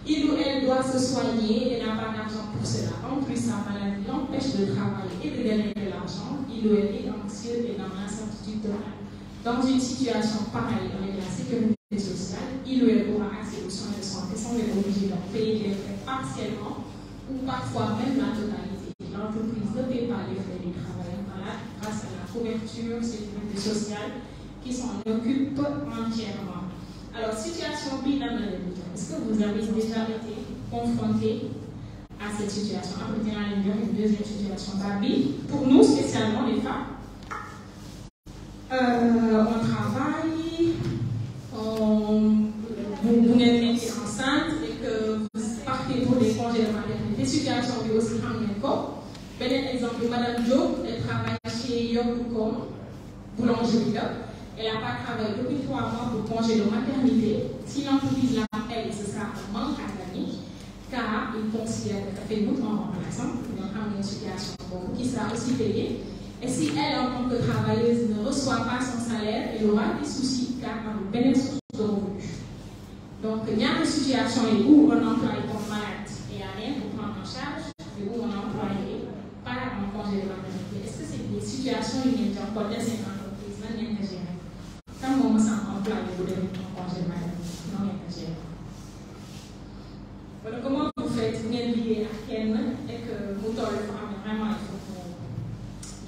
Il ou elle doit se soigner et n'a pas d'argent pour cela. En plus, sa maladie l'empêche de travailler et de gagner de l'argent. Il ou elle est anxieux et dans l'incertitude totale. Dans une situation pareille avec la sécurité sociale, il ou elle aura accès aux soins de santé sans être obligé d'en payer les frais partiellement ou parfois même la totalité. L'entreprise ne paie pas les frais du travailleur malade grâce à la couverture sécurité sociale qui s'en occupe entièrement. Alors, situation bilingue, est-ce que vous avez déjà été confronté à cette situation? Après, une deuxième situation, Barbie. Pour nous, spécialement les femmes, on travaille, vous êtes enceinte et que vous partez pour des congés de maternité. Situation qui est aussi encore. Ben exemple, Madame Diop, elle travaille chez Yopoukom, boulangerie. Elle n'a pas travaillé depuis 3 mois pour congé de maternité. Si l'entreprise l'appelle, ce sera un manque à gagner, car il considère qu'elle fait beaucoup en remplaçant, donc une situation qui sera aussi payée. Et si elle, en tant que travailleuse, ne reçoit pas son salaire, elle aura des soucis, car elle a une belle source de revenus. Donc, il y a une situation où un employé tombe malade et il n'y a rien pour prendre en charge, et où un employé part en congé de maternité. Est-ce que c'est des situations où il y a encore des entreprises là, il y a une gérée? Quand on s'en emploie, vous devez en congé de maternité, non, il y a une gérée. Voilà, comment vous faites? Vous êtes lié à Ken et que vous tollez vraiment, il faut que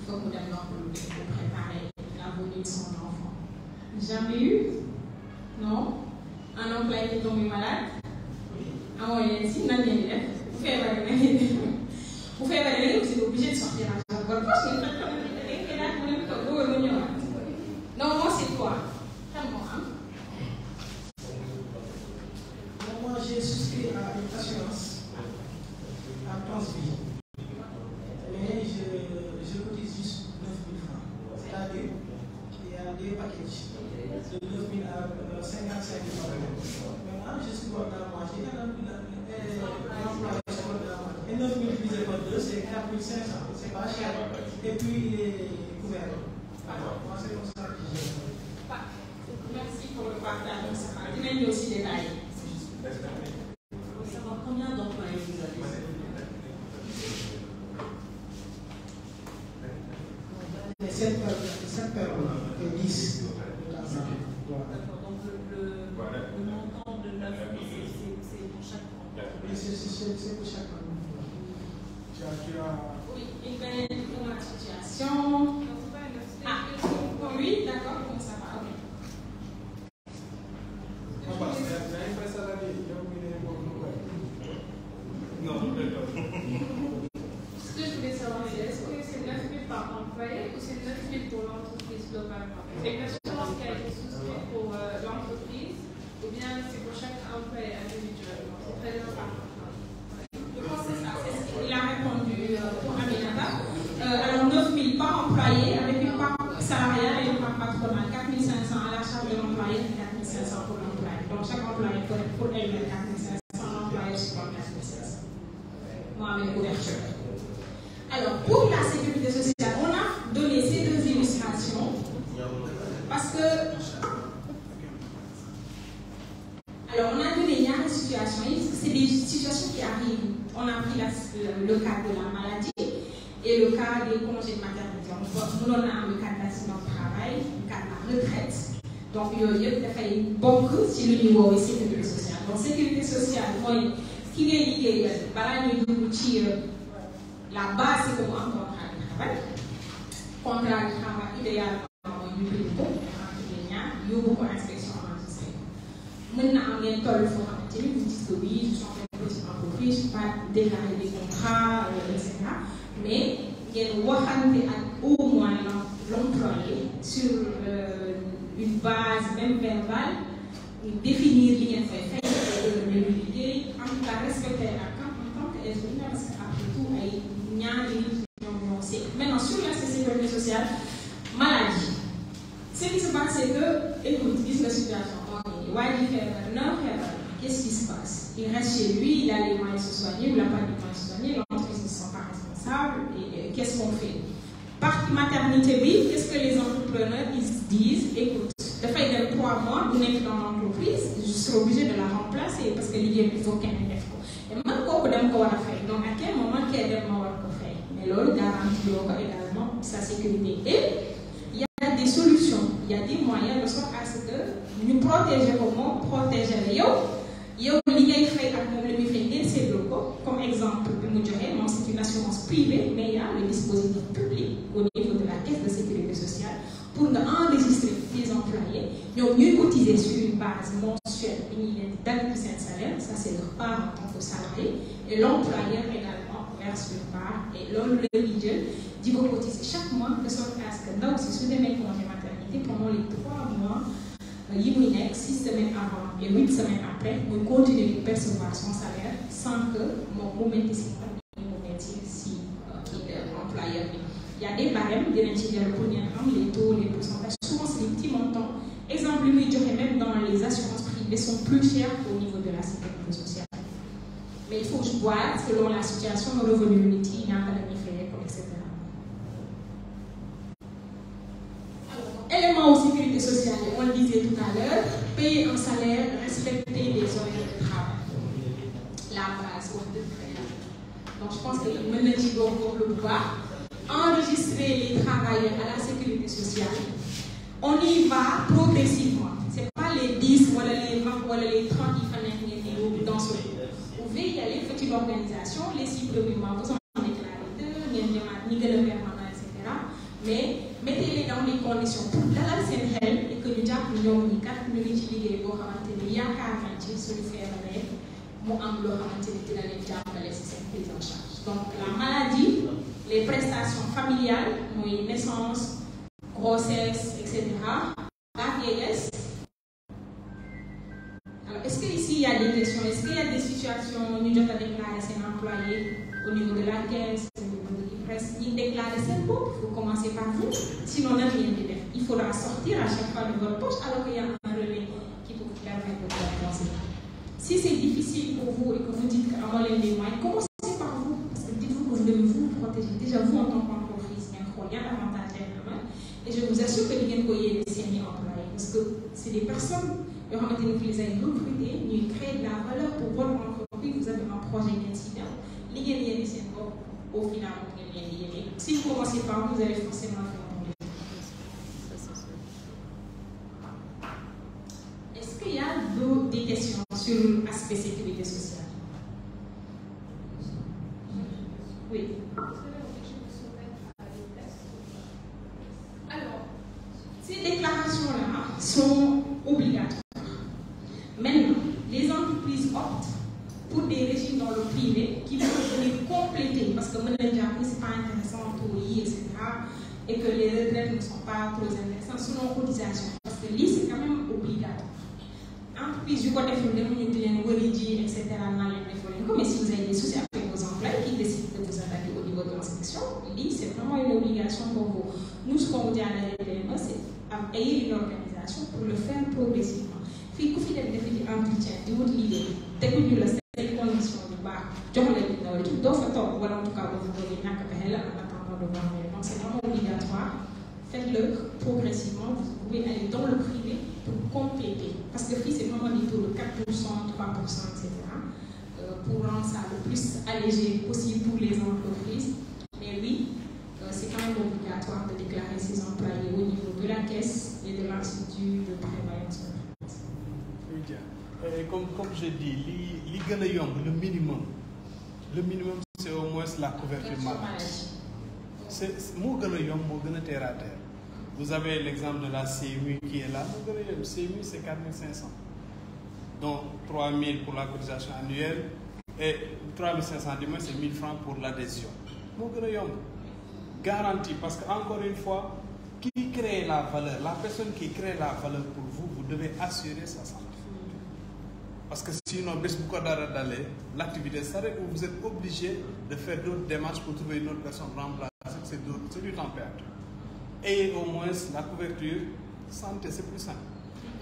vous préparer la venue de son enfant. Jamais eu? Non? Un employé qui est tombé malade? Ah bon, il y a ici, non, il y a vous faites vous êtes obligé de sortir à votre poche, non, moi c'est quoi? Moi j'ai souscrit à une assurance à Transvie, mais je cotise juste 9 000 francs. C'est-à-dire il y a des packages de 9 000 à 55 000 francs. Maintenant je suis bon à moi, j'ai l'emploi et 9 000 divisé par 2, c'est 4 500, c'est pas cher. Et puis il est couvert. Alors, moi c'est comme ça que j'ai. Merci pour le partage. Il y a aussi des détails. Pour savoir combien d'employés vous avez. Mais cette personnes et 10 de temps en temps. D'accord, donc le montant de 9 c'est pour chaque entreprise. Oui, c'est pour chaque entreprise. Oui, une belle situation. Ah, oui, d'accord, comment ça va? Non, Ce que je voulais savoir, c'est est-ce que c'est 9 000 par employé ou c'est 9 000 pour l'entreprise globalement? C'est une assurance qui a été souscrite pour l'entreprise ou bien c'est pour chaque employé individuellement? C'est très important. Je pense que c'est ça. Il a répondu pour Aminata. Alors 9 000 par employé avec une part salariale et une part patronale. 4 500 à la charge de l'employé et 4 500 pour l'employé. Donc chaque employé pour elle-même 4 500, l'employé sur 4 500. Moi, mes couvertures. Alors, pour la sécurité sociale, on a donné ces deux illustrations parce que. Alors, on a donné une situation, c'est des situations qui arrivent. On a pris le cas de la maladie et le cas des congés de maternité. On a le cas de l'accident de travail, le cas de la retraite. Donc, il y a une banque sur le niveau de sécurité sociale. Donc, sécurité sociale, moi, qui est lié à la base, c'est comme un contrat de travail. Contrat de travail, idéalement, il y a beaucoup d'inspections enregistrées. Maintenant, on est toll, il faut raconter, vous dites que oui, je suis en petite entreprise, je ne suis pas déclaré des contrats, etc. Mais il y a au moins l'employé sur une base même verbale, définir les effets de l'unité, en tout cas respecter la CAP en tant qu'être humain, parce qu'après tout, il y a une maintenant, sur la sécurité sociale, maladie. Ce qui se passe, c'est que, écoute, dis la situation. Qu'est-ce qui se passe? Il reste chez lui, il a les moyens de se soigner, il n'a pas les moyens de se soigner, l'entreprise ne sont pas responsables, et qu'est-ce qu'on fait? Par maternité, oui, qu'est-ce que les entrepreneurs ils se disent? Écoute, de fait, de 3 mois, vous n'êtes dans l'entreprise, je serai obligé de la remplacer parce que l'idée, il faut qu'elle ait fait. Et même quand on a fait, donc à quel moment qu'elle a fait? Mais là, garantit également sa sécurité. Et il y a des solutions, il y a des moyens de sorte à ce que nous protéger comment protéger les comme exemple, c'est une assurance privée, mais il y a le dispositif public au niveau de la caisse de sécurité sociale pour enregistrer les employés. Ils ont mieux cotisé sur une base mensuelle d'un salaire, ça c'est leur part en tant que salarié, et l'employeur également verse une part, et l'homme le leader dit qu'on cotise chaque mois de sorte à ce que là aussi, sous des congés maternité, pendant les 3 mois, 6 semaines avant et 8 semaines après, on continue de percevoir son salaire sans que mon moment ici, si l'employeur. Il y a des barèmes, des les taux, les pourcentages, souvent c'est des petits montants. Exemple, même dans les assurances privées sont plus chers qu'au niveau de la sécurité sociale. Mais il faut que je vois, selon la situation, le revenu unity, il y a un etc. Élément de sécurité sociale, on le disait tout à l'heure, payer un salaire, respecter les horaires de travail. La base, donc je pense que le pouvoir enregistrer les travailleurs à la sécurité sociale. On y va progressivement. Ce n'est pas les 10, voilà les 20, voilà les 30 qui font dans ce groupe. Vous pouvez y aller, petite organisation, les 6 premiers mois, vous en déclarez 2, ni que le permanent, etc. Mais mettez-les dans les conditions pour dalal seen xel et que ñu jàpp ñoom ñi kat ñu ngi ci liggéey boo xamante ni yaakaar nañ ci suñu feebaree mu am loo xamante ni dina leen jàppale si seen prise en charge. Donc la maladie, les prestations familiales, mooy naissance, grossesse, etc. La vieillesse. Alors est-ce que ici il y a des questions? Est-ce qu'il y a des situations où nous devons déclarer ses employés au niveau de la caisse? Il déclare ses pots, il faut commencer par vous, sinon on n'a rien de faire. Il faudra sortir à chaque fois de votre poche alors qu'il y a un relais qui peut vous permettre de avancer. Si c'est difficile pour vous et que vous dites qu'à moi les moyens, commencez par vous, parce que dites-vous que vous devez vous protéger. Déjà vous en tant qu'entreprise, il y a l'avantage d'être. Et je vous assure que les employés employés, parce que c'est des personnes qui les avez recrutées, qui créent de la valeur pour votre entreprise, vous avez un projet d'incident, les au final, si vous commencez par vous, vous allez forcément faire un aspect sécurité sociale. Oui. Alors, ces déclarations-là sont obligatoires. Maintenant, les entreprises optent pour des régimes dans le privé qui vont venir compléter, parce que maintenant, c'est pas intéressant pour y, etc. Et que les retraites ne sont pas trop intéressantes selon cotisation. Parce que l'IS, c'est quand même obligatoire. Entreprise du côté etc. Mais si vous avez des soucis avec vos employés qui décident de vous attaquer au niveau de l'inspection, l'IS, c'est vraiment une obligation pour vous. Nous, ce qu'on vous dit à la DPME, c'est ayez une organisation pour le faire progressivement. Puis, quand vous avez des entretiens, de votre idée, technique de la condition du bar, donc en tout cas, vous voyez en attendant de voir. Donc, c'est vraiment obligatoire. Faites-le progressivement. Vous pouvez aller dans le privé pour compléter. Parce que c'est vraiment des taux de 4%, 3%, etc. Pour rendre ça le plus allégé possible pour les entreprises. Mais oui, c'est quand même obligatoire de déclarer ses employés au niveau de la caisse et de l'Institut de prévoyance. Comme je dis, le minimum, c'est au moins la couverture maladie. C'est terre à terre. Vous avez l'exemple de la CMU qui est là. Le CMU, c'est 4 500. Donc 3 000 pour la cotisation annuelle et 3 500 c'est 1 000 francs pour l'adhésion. Garantie, parce qu'encore une fois, qui crée la valeur, la personne qui crée la valeur pour vous, vous devez assurer sa santé. Parce que sinon, l'activité s'arrête ou vous êtes obligé de faire d'autres démarches pour trouver une autre personne remplaçante. C'est du temps perdu. Et au moins, la couverture, santé, c'est plus simple.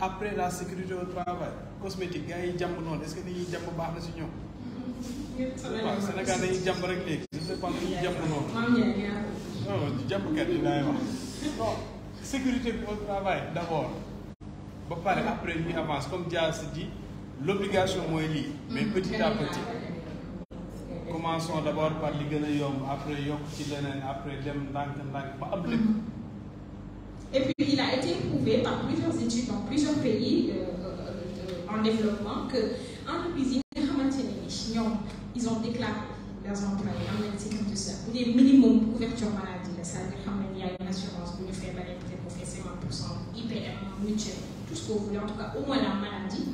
Après, la sécurité au travail, cosmétique, est-ce que les gens sont bons dans le Sénégal, ils sont bons. Je ne sais pas si ils sont bons. Sécurité au travail, d'abord. Après, nous avance. Comme Dia se dit, l'obligation est liée, mais petit à petit. Commençons d'abord par l'Iganayom, après Yok-Tilenen, après Dem. Et puis, il a été prouvé par plusieurs études dans plusieurs pays en développement que entreprises, ils ont déclaré leurs employés en médecine tout ça. Pour des minimum couverture maladie, c'est-à-dire qu'il y a une assurance pour le faire, peut-être pour faire 50%, IPM, mutuelle, tout ce que vous voulez, en tout cas au moins la maladie.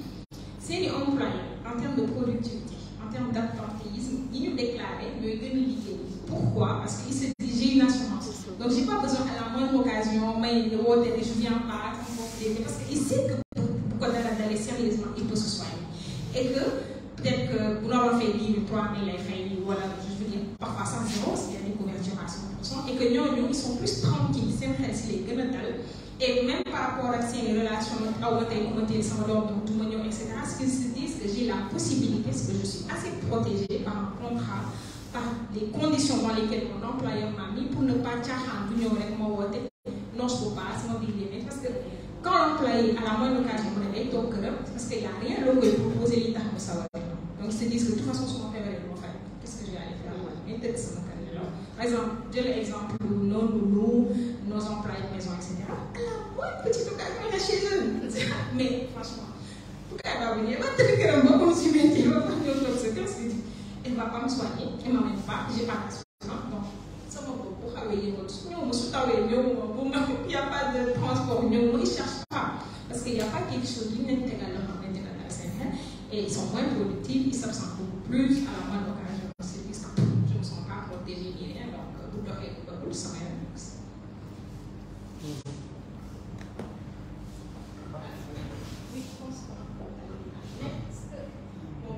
C'est les employés en termes de productivité, en termes d'absentéisme, ils nous déclaraient le demi-liquide. Pourquoi? Parce qu'ils se disent j'ai une assurance. Donc je n'ai pas besoin à la moindre occasion, mais je viens pas, parce qu'il sait que pourquoi d'aller sérieusement, il peut se soigner. Et que peut-être que vous n'aurez fait 10 000, 3 000, voilà, je veux dire, parfois sans zéro, s'il y a des couvertures à 100%, et que nous, ils sont plus tranquilles, c'est vrai, c'est les grenades. Et même par rapport à ces relations, etc., ce qu'ils se disent, que j'ai la possibilité, parce que je suis assez protégée par un contrat, par les conditions dans lesquelles mon employeur m'a mis pour ne pas non, je ne peux pas, c'est mobilier. Parce que quand l'employé a la moindre occasion de aller au cœur, parce qu'il n'y a rien de qui proposer l'État de savoir. Donc ils se disent que de toute façon, ce qu'on fait, qu'est-ce que je vais aller faire? Par exemple, j'ai l'exemple de nos employés de maison, etc. Alors, petite occasion, il est chez eux. Mais franchement, pourquoi elle va venir? Elle va me subir, elle ne va pas me soigner, elle ne m'amène pas, je n'ai pas d'assurance. Donc, ça va pour travailler. Il n'y a pas de transport, ils ne cherchent pas. Parce qu'il n'y a pas quelque chose d'inintégral dans la scène. Et ils sont moins productifs, ils s'absentent beaucoup plus à la moindre occasion. Je ne sens pas protégé ni rien, donc vous le saurez.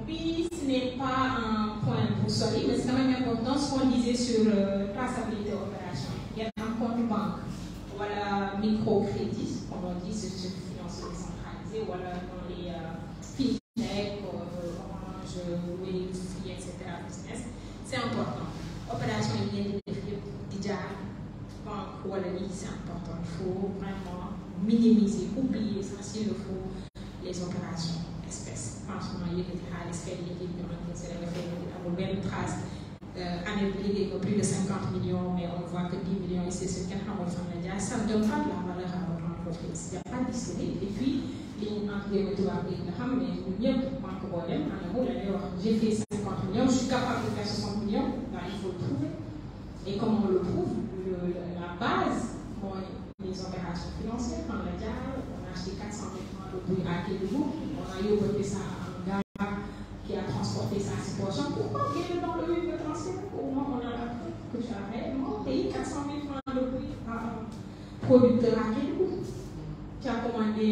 Puis, ce n'est pas un point pour sortir, mais c'est quand même important ce qu'on disait sur traçabilité opération. Il y a un compte banque, voilà, microcrédit, comme on dit, c'est une finance décentralisée, voilà, dans les fintech, Orange, Wave, Free, etc. business. C'est important. Opération déjà, banque, voilà, c'est important. Il faut vraiment minimiser, oublier ça s'il le faut, les opérations espèces. Franchement, il y a des traces, une trace année plus de 50 millions, mais on voit que 10 millions ici, c'est 4 ans, ça ne donne pas de la valeur à votre entreprise. Il n'y a pas d'historique. Et puis, li ñu entre tubaab bi nga xam ne ñun ñëpp banque boo dem am na mu la lay wax j'ai fait 50 millions, je suis capable de faire 60 millions, ben, il faut le prouver. Et comment on le prouve? La base, bon, les opérations financières, quand on a acheté 400 000 francs de bruit à Kédougou, on a eu ça à un gars qui a transporté ça à 6%. Pourquoi il est dans le but de transfert? Au moins, on a appris que tu as réellement payé 400 000 francs de bruit à un producteur à Kédougou. Tu as commandé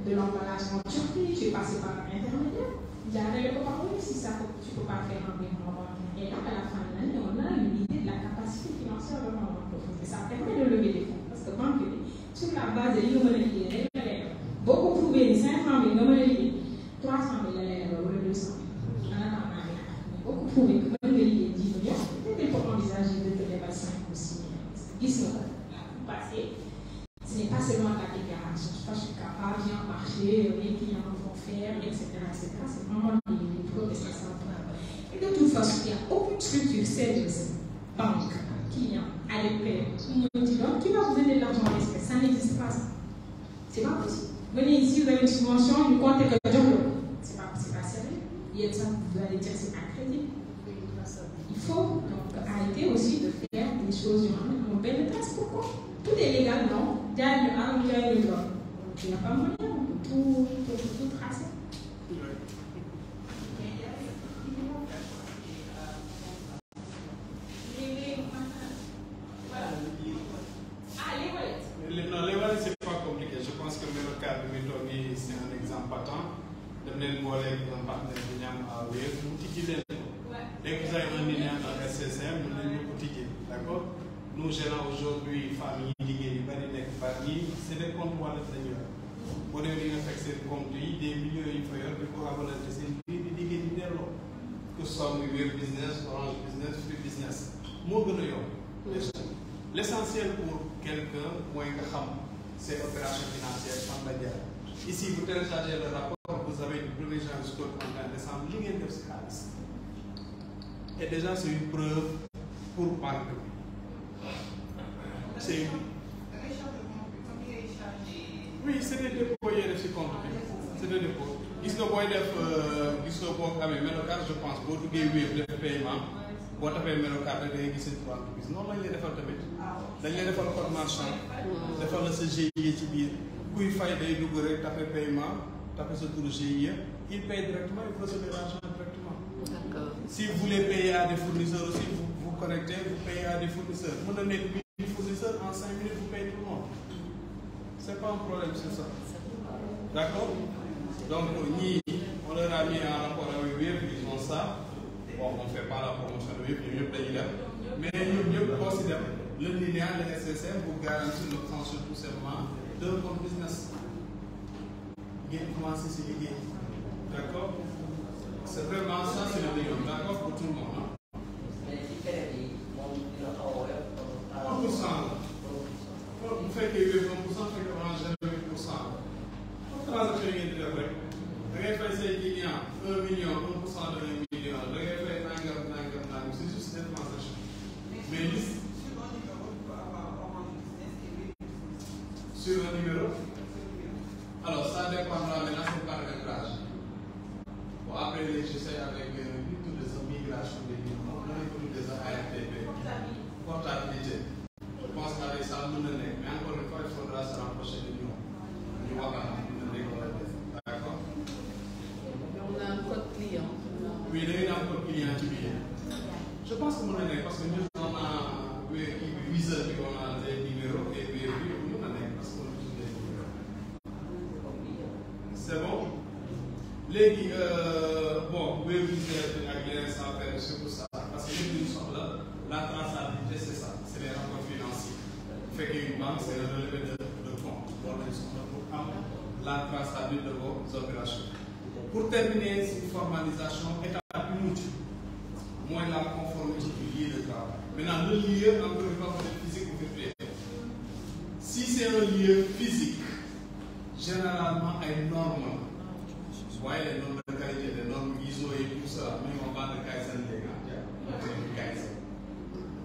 de l'emballage en Turquie, tu es passé par un intermédiaire. J'avais le parler si ça, tu ne peux pas faire un virement bancaire. Et donc, à la fin de l'année, on a une idée de la capacité financière de l'entreprise. Et ça permet de lever des fonds. Parce que banque, sur la base de l'immobilier, beaucoup prouvé 500 000, 300 000, ou 200 000. Beaucoup prouvé que même les 10 millions, peut-être pour envisager de te lever 5 ou 6 millions. Ils sont passés. Ce n'est pas seulement la déclaration. Je suis capable, j'ai un marché, les clients vont faire, etc. C'est vraiment les protestations. Et de toute façon, il n'y a aucune structure sérieuse, banque, client, ADP, qui va vous donner de l'argent en espèces. Ça n'existe pas. C'est pas possible. Venez ici, vous avez une subvention, vous comptez que le job. C'est pas sérieux. Il y a ça, vous allez dire c'est pas crédible. Il faut donc arrêter aussi de faire des choses en belle trace. Pourquoi? Tout est légal, non? Il n'y a pas moyen, on peut tout tracer. Non, les wallets, c'est pas compliqué. Je pense que le cadre de méthode, c'est un exemple patent. De mener le volet d'un partenaire de Niam à Wave, vous titillez. Dès que vous avez un linéaire dans le SSM, vous allez vous titiller. D'accord? Nous gérons aujourd'hui famille, c'est des comptes wallets d'ailleurs. Vous devez faire ces comptes, des millions de foyers, il faut avoir des que ce soit Wave Business, Orange Business, Free Business. L'essentiel pour quelqu'un, c'est l'opération financière. Ici, vous téléchargez le rapport, vous avez une première janvier jusqu'au 31 décembre, et déjà, c'est une preuve pour banque. C'est une... Oui, c'est des dépôts, il y a des comptes. C'est des dépôts. Qu'est-ce que vous avez je pense, pour tout le paiement, vous avez le carte de l'entreprise. Non, il y a des fois tamit. Il y a des fois le code marchand, des fois le CGI qui dit, puis il faut taper paiement, taper ce tour GIE, il paye directement, il procède l'argent directement. Si vous voulez payer à des fournisseurs aussi, vous connectez, vous payez à des fournisseurs. Vous donnez 1000 fournisseurs, en 5 minutes, vous payez tout le monde. Ce n'est pas un problème, c'est ça. D'accord? Donc, nous, on leur a mis un rapport avec eux, ils ont ça. Bon, on ne fait pas la promotion de eux, mais nous considérons le linéaire, le SSM, pour garantir le transfert tout simplement de votre business. Bien commencer ces idées. D'accord? C'est vraiment ça, c'est le minimum. D'accord pour tout le monde. 1%. Vous faites que 1%, fait que Orange 8%. Transaction est de vrai. Vous avez fait 5 clients, 1 million, 1% de 1 million. Vous avez fait nangam. C'est juste des transactions. Mais sur un numéro. Alors, ça dépendra maintenant, c'est par réglage. Bon, après, j'essaie avec toutes les migrations des numéros, toutes les ARTP, portabilité. Je pense qu'avec ça, nous ne mais encore une fois, il faudra se rapprocher de nous. D'accord? On a un code client. Oui, il y a un code client qui vient. Je pense que nous ne parce que nous, on a 8 heures, on a des numéros et nous, on a parce qu'on utilise des numéros. C'est bon? Les bon, vous pouvez vous agréer sans faire sur ça. Parce que nous sommes là, la traçabilité, c'est ça, c'est les rapports financiers. Fait qu'une banque, c'est le relevé de compte. Donc, nous sommes là pour la traçabilité de vos opérations. Pour terminer cette formalisation, étape inutile. Moins la conformité du lieu de travail. Maintenant, le lieu, encore une fois, c'est physique ou virtuel. Si c'est un lieu physique, généralement, il y a une norme. Vous voyez les normes de qualité, les normes ISO et tout ça, même on parle de Kaizen, les gars.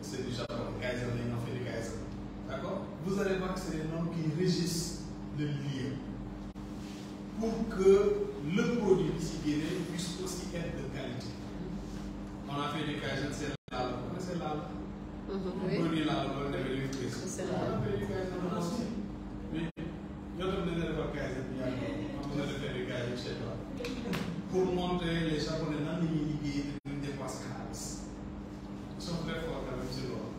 C'est du Japon, Kaizen, les gens font du Kaizen. D'accord? Vous allez voir que c'est les normes qui régissent le lieu. que le produit qui puisse aussi être de qualité. On a fait des Kaizen, c'est là. Vous connaissez là? Le produit là, on va le faire. C'est là. On a fait des Kaizen aussi. Mais il y a d'autres faire Kaizen, on a fait des Kaizen chez toi. Pour montrer les Japonais dans les milliers de dépenses calices. Ils sont très forts quand même sur l'eau.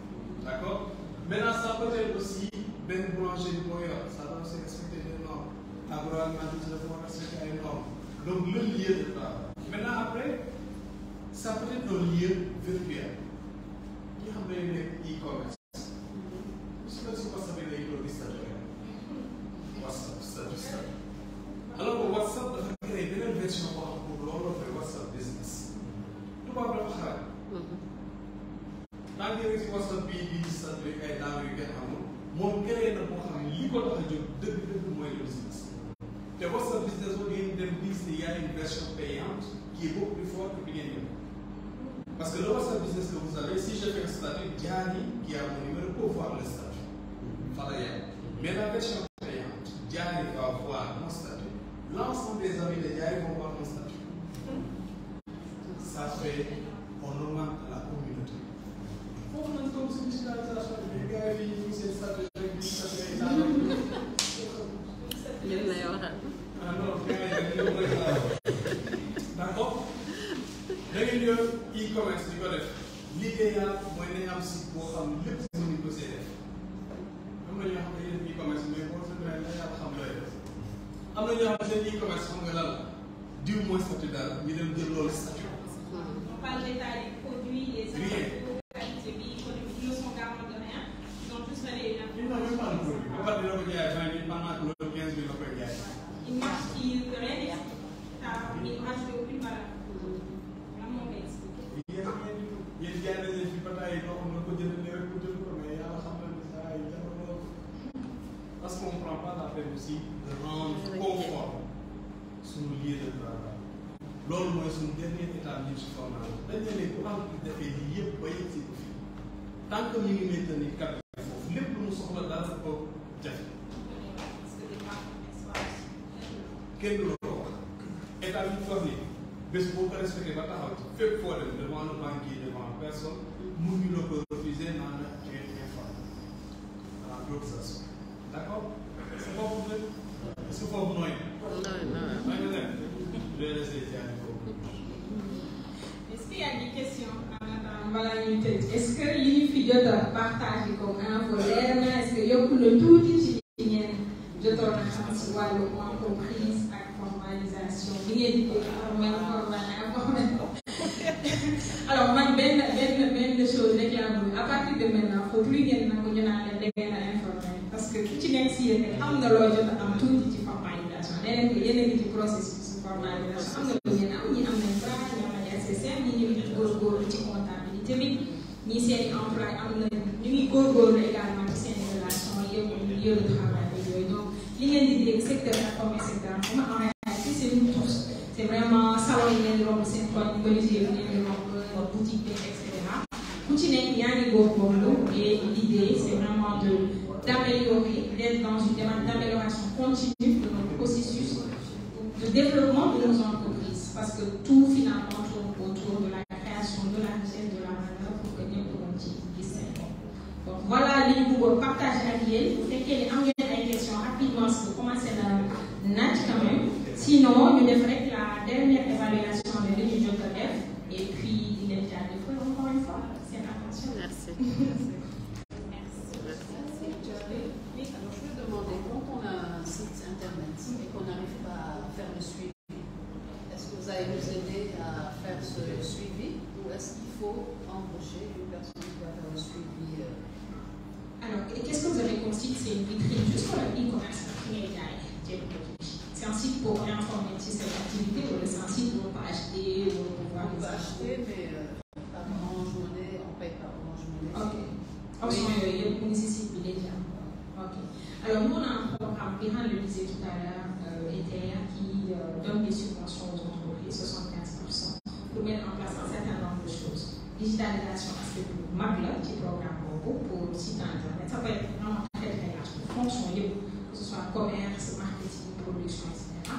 D'accord? Maintenant, ça peut être aussi ben boulanger de boyau, ça doit aussi respecter les normes. Agroalimentaire, ça doit respecter les normes. Donc, le lieu de travail. Maintenant, après, ça peut être un lieu virtuel. Qui a un e-commerce? Je ne sais pas si vous savez les statut. WhatsApp, statut. Alors, WhatsApp dafa créer beneen version boo xam pour loolu la WhatsApp business. tubaab dafa xaar. Tant que ci WhatsApp bii di statut ay daaw yu kenn xamul moom créé na boo xam ne li ko tax a jóg dëgg-dëgg mooy le business. te WhatsApp business boo ngeen dem gis ne y a une version payante qui est beaucoup plus forte que bi ngeen yëg. Parce que le WhatsApp business que vous avez, si je fais un statut, Diani qui a mon numéro peut voir le statut. Mais la version payante, Diani va voir mon statut. L'ensemble des amis de Diani vont voir mon statut. Ça fait, on augmente la communauté. Pour nous, comme c'est une digitalisation, les gars, ils c'est le statut, le statut est là. D'accord? Da ngeen yor e-commerce di ko def liggéeyal mooy nañ am site boo xam ne lépp si mën ko see def am na ñoo xam ne yéen e-commerce mais boo fa demee la yàlla xam looy def am na ñoo xam ne seen e-commerce xam nga lan la diw mooy statut daal ñu dem jël loolu statut. On parle d'état des produits, des qualité bi économique ils ne sont garants de rien ils ont tous fait ils n'ont même pas de produit ba pare dina ko jaay 20 000 pendant que loolu 15 000 la koy jaay. Ils marchent ils rien ils ne rajoutent aucune valeur. yéen jaay nañ leen fi bataay loo xam ne ko jëndee rek pour jënd ko mais yàlla xam na ne saa yi jamono parce qu'on ne prend pas la peine aussi de rendre conforme suñu lieu de travail. loolu mooy suñu dernier état bi ci formation dañ ne leen bu am defee lii yëpp ba yëg si ko fii tant que ñu ngi maintenir cap foofu lépp lu mu soxla dara ko jafe. kenn du la ko wax état bi ñu nii. bés boo ko respecté ba taxaw ci fépp foo dem devant le banquier devant personne mun ñu la ko refuser naan la tu es informé dans d'autres aspects. D'accord? C'est pas pour vous. Est-ce que foofu nooy. non. Je vais laisser Diane ko. Est-ce qu'il y a des questions en attendant balaa ñuy tëj est-ce que li ñu fi jot a partagé comme info leer na est-ce que yokku la tuuti ci li ngeen jotoon a xam si wàllu entreprise ak formalisation bi ngeen di alors man benn chose rek laa bëgg à partir de maintenant faut plus ngeen nangu ñu naan leen da ngeen a informé parce que ku ci nekk si yéen rek am nga loo jot a am tuuti ci formalisation nee nañ ko yéen a ngi ci processus formalisation am nga lu ngeen am ñi am nañ BRA ñi am nañ SSM ñi ñu ngi góorgóorlu ci comptabilité bi ñi seen i emploi am na ñu ngi góorgóorlu également ci seen relation yëpp lieu de travail yooyu donc li ngeen di dégg secteur informel secteur informel en réalité c'est nous tous c'est vraiment salon yi ngeen di romb seen koñ policier yi ngeen di romb boutique bi et cetera ku ci nekk yaa ngi góorgóorlu et l'idée c'est vraiment d'améliorer d'être dans une démarche d'amélioration continue de notre processus de développement de nos entreprises parce que tout finalement tourne autour de la création de la richesse de la valeur pour que ñëpp mën ci gis seen bopp donc voilà li ñu bëggoon partager ak yéen bu fekkee ne am ngeen ay questions rapidement si vous commencez na naaj quand même sinon ñu def rek la dernière évaluation de li ñu jot a def et puis di leen jaajëfal encore une fois seen attention. Merci. Alors je veux demander, quand on a un site internet et qu'on n'arrive pas à faire le suivi, est-ce que vous allez nous aider à faire ce suivi ou est-ce qu'il faut embaucher une personne qui va faire le suivi Alors, qu'est-ce que vous avez comme site? C'est une vitrine juste pour le e-commerce. C'est un site pour informer sur cette activité ou c'est un site où on peut acheter ou on peut voir on peut acheter, mais par Orange Money, on paye par Orange Money. Ok. Option il nécessite déjà. Ok. Alors, nous, on a un programme, Piran le disait tout à l'heure, ETR, qui donne des subventions aux entreprises, 75%, pour mettre en place un certain nombre de choses. Digitalisation, aspect pour MAGLA, qui programme pour le site internet. Ça peut être vraiment très très large. Fonction libre, que ce soit commerce, marketing, production, etc.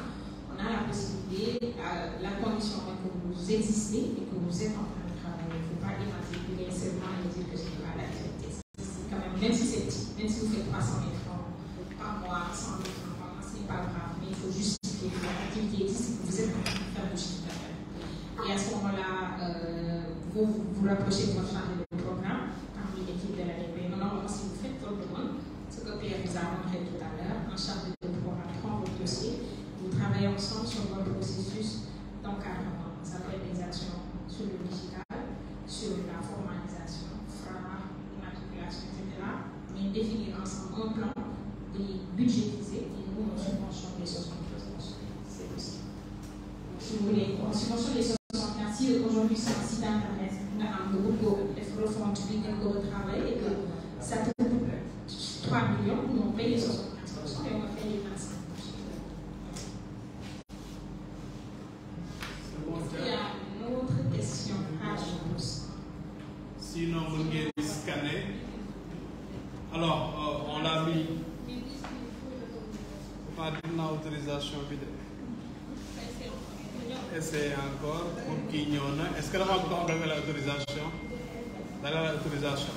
on a la possibilité, la condition est que vous existez et que vous êtes en train de travailler. Il ne faut pas immatriculer seulement et dire que je n'ai pas d'activité. Quand même si c'est petit, même si vous faites 300 000 francs par mois, 100 000 francs par mois, ce n'est pas grave, mais il faut justifier que l'activité existe et que vous êtes en train de faire du chiffre d'affaires. Et à ce moment-là, vous vous rapprochez de votre chargé de programme parmi l'équipe de l'ADP. Normalement, si vous faites votre demande, ce que Pierre vous a montré tout à l'heure, un chargé de programme prend votre dossier, vous travaillez ensemble sur votre processus d'encadrement. Ça peut être des actions sur le digital, sur la formalisation, FRA, immatriculation, etc. Mais définir ensemble un plan, de budgétiser et nous, on subventionne les 75%. C'est possible. Si vous voulez, on subventionne les 75%. Si aujourd'hui c'est un site internet, on a un groupe de refonte publique de travail et que ça te coûte 3 millions, nous on paye les 75% et on va faire les 25%. Il y a une autre question. Sinon, vous pouvez scanner. Alors, on l'a mis. Pas d'une autorisation vidéo. Essayez encore pour qu'il y en ait. Est-ce que l'on va l'autorisation? Dans l'autorisation.